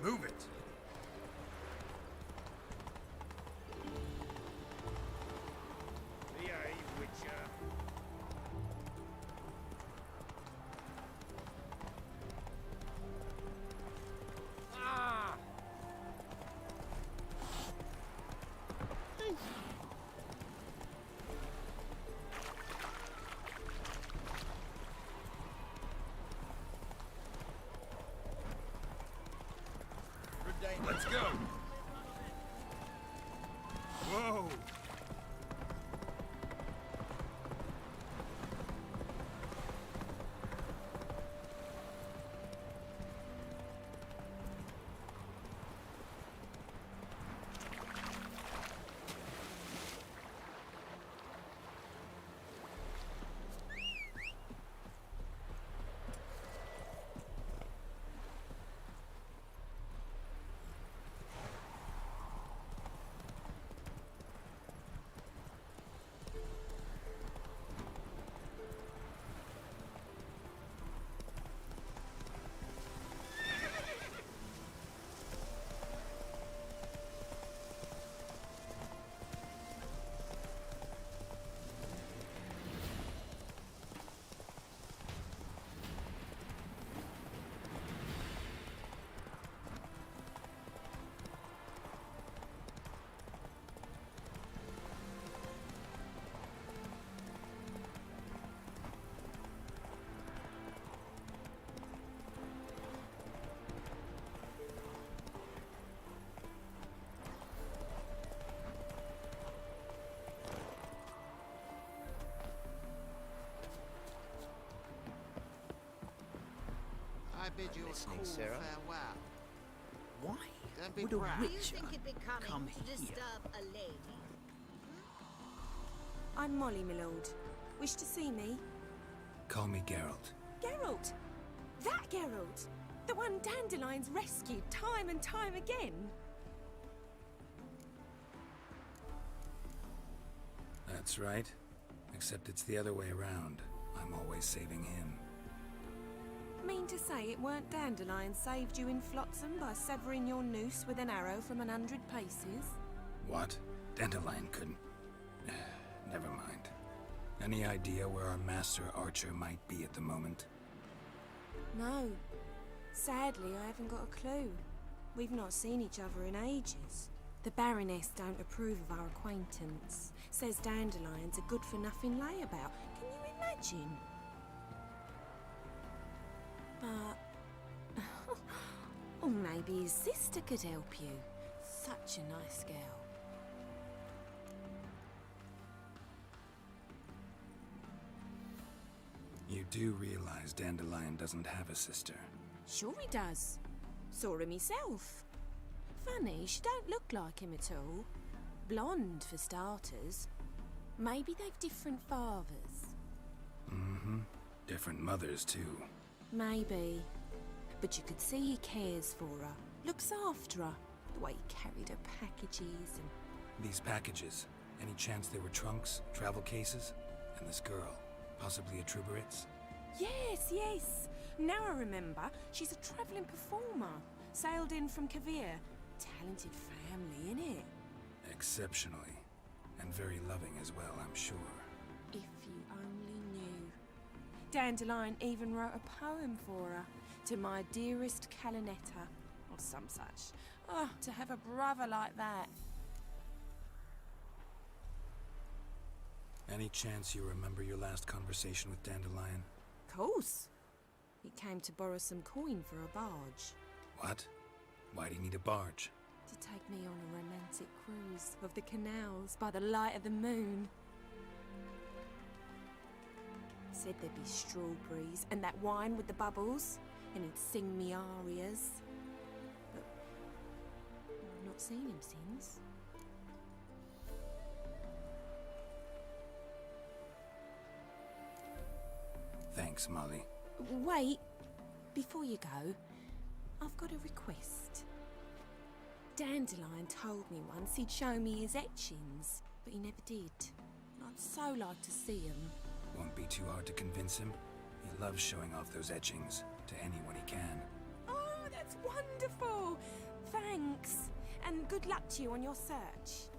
Move it. Behave, Witcher. Let's go. Whoa. I bid you a cool Sarah. farewell. Why Don't be would a proud. Do you witcher think it becoming come to here? disturb a lady? I'm Molly, my lord. Wish to see me? Call me Geralt. Geralt! That Geralt! The one Dandelion's rescued time and time again! That's right. Except it's the other way around. I'm always saving him. Mean to say it weren't Dandelion saved you in Flotsam by severing your noose with an arrow from 100 paces? What? Dandelion couldn't. Never mind. Any idea where our master archer might be at the moment? No. Sadly, I haven't got a clue. We've not seen each other in ages. The Baroness don't approve of our acquaintance. Says Dandelion's a good-for-nothing layabout. Can you imagine? But... or maybe his sister could help you. Such a nice girl. You do realize Dandelion doesn't have a sister. Sure he does. Saw him himself. Funny, she don't look like him at all. Blonde, for starters. Maybe they've different fathers. Mm-hmm. Different mothers, too. Maybe. But you could see he cares for her. Looks after her. The way he carried her packages and... These packages, any chance they were trunks, travel cases? And this girl, possibly a Truberitz? Yes, yes. Now I remember. She's a travelling performer. Sailed in from Kavir. Talented family, innit? Exceptionally. And very loving as well, I'm sure. If you only knew. Dandelion even wrote a poem for her. To my dearest Calinetta, or some such. Oh, to have a brother like that. Any chance you remember your last conversation with Dandelion? Course. He came to borrow some coin for a barge. What? Why do you need a barge? To take me on a romantic cruise of the canals by the light of the moon. Said there'd be strawberries and that wine with the bubbles, and he'd sing me arias. But I've not seen him since. Thanks, Molly. Wait, before you go, I've got a request. Dandelion told me once he'd show me his etchings, but he never did. I'd so like to see them. Won't be too hard to convince him. He loves showing off those etchings to anyone he can. Oh, that's wonderful! Thanks, and good luck to you on your search.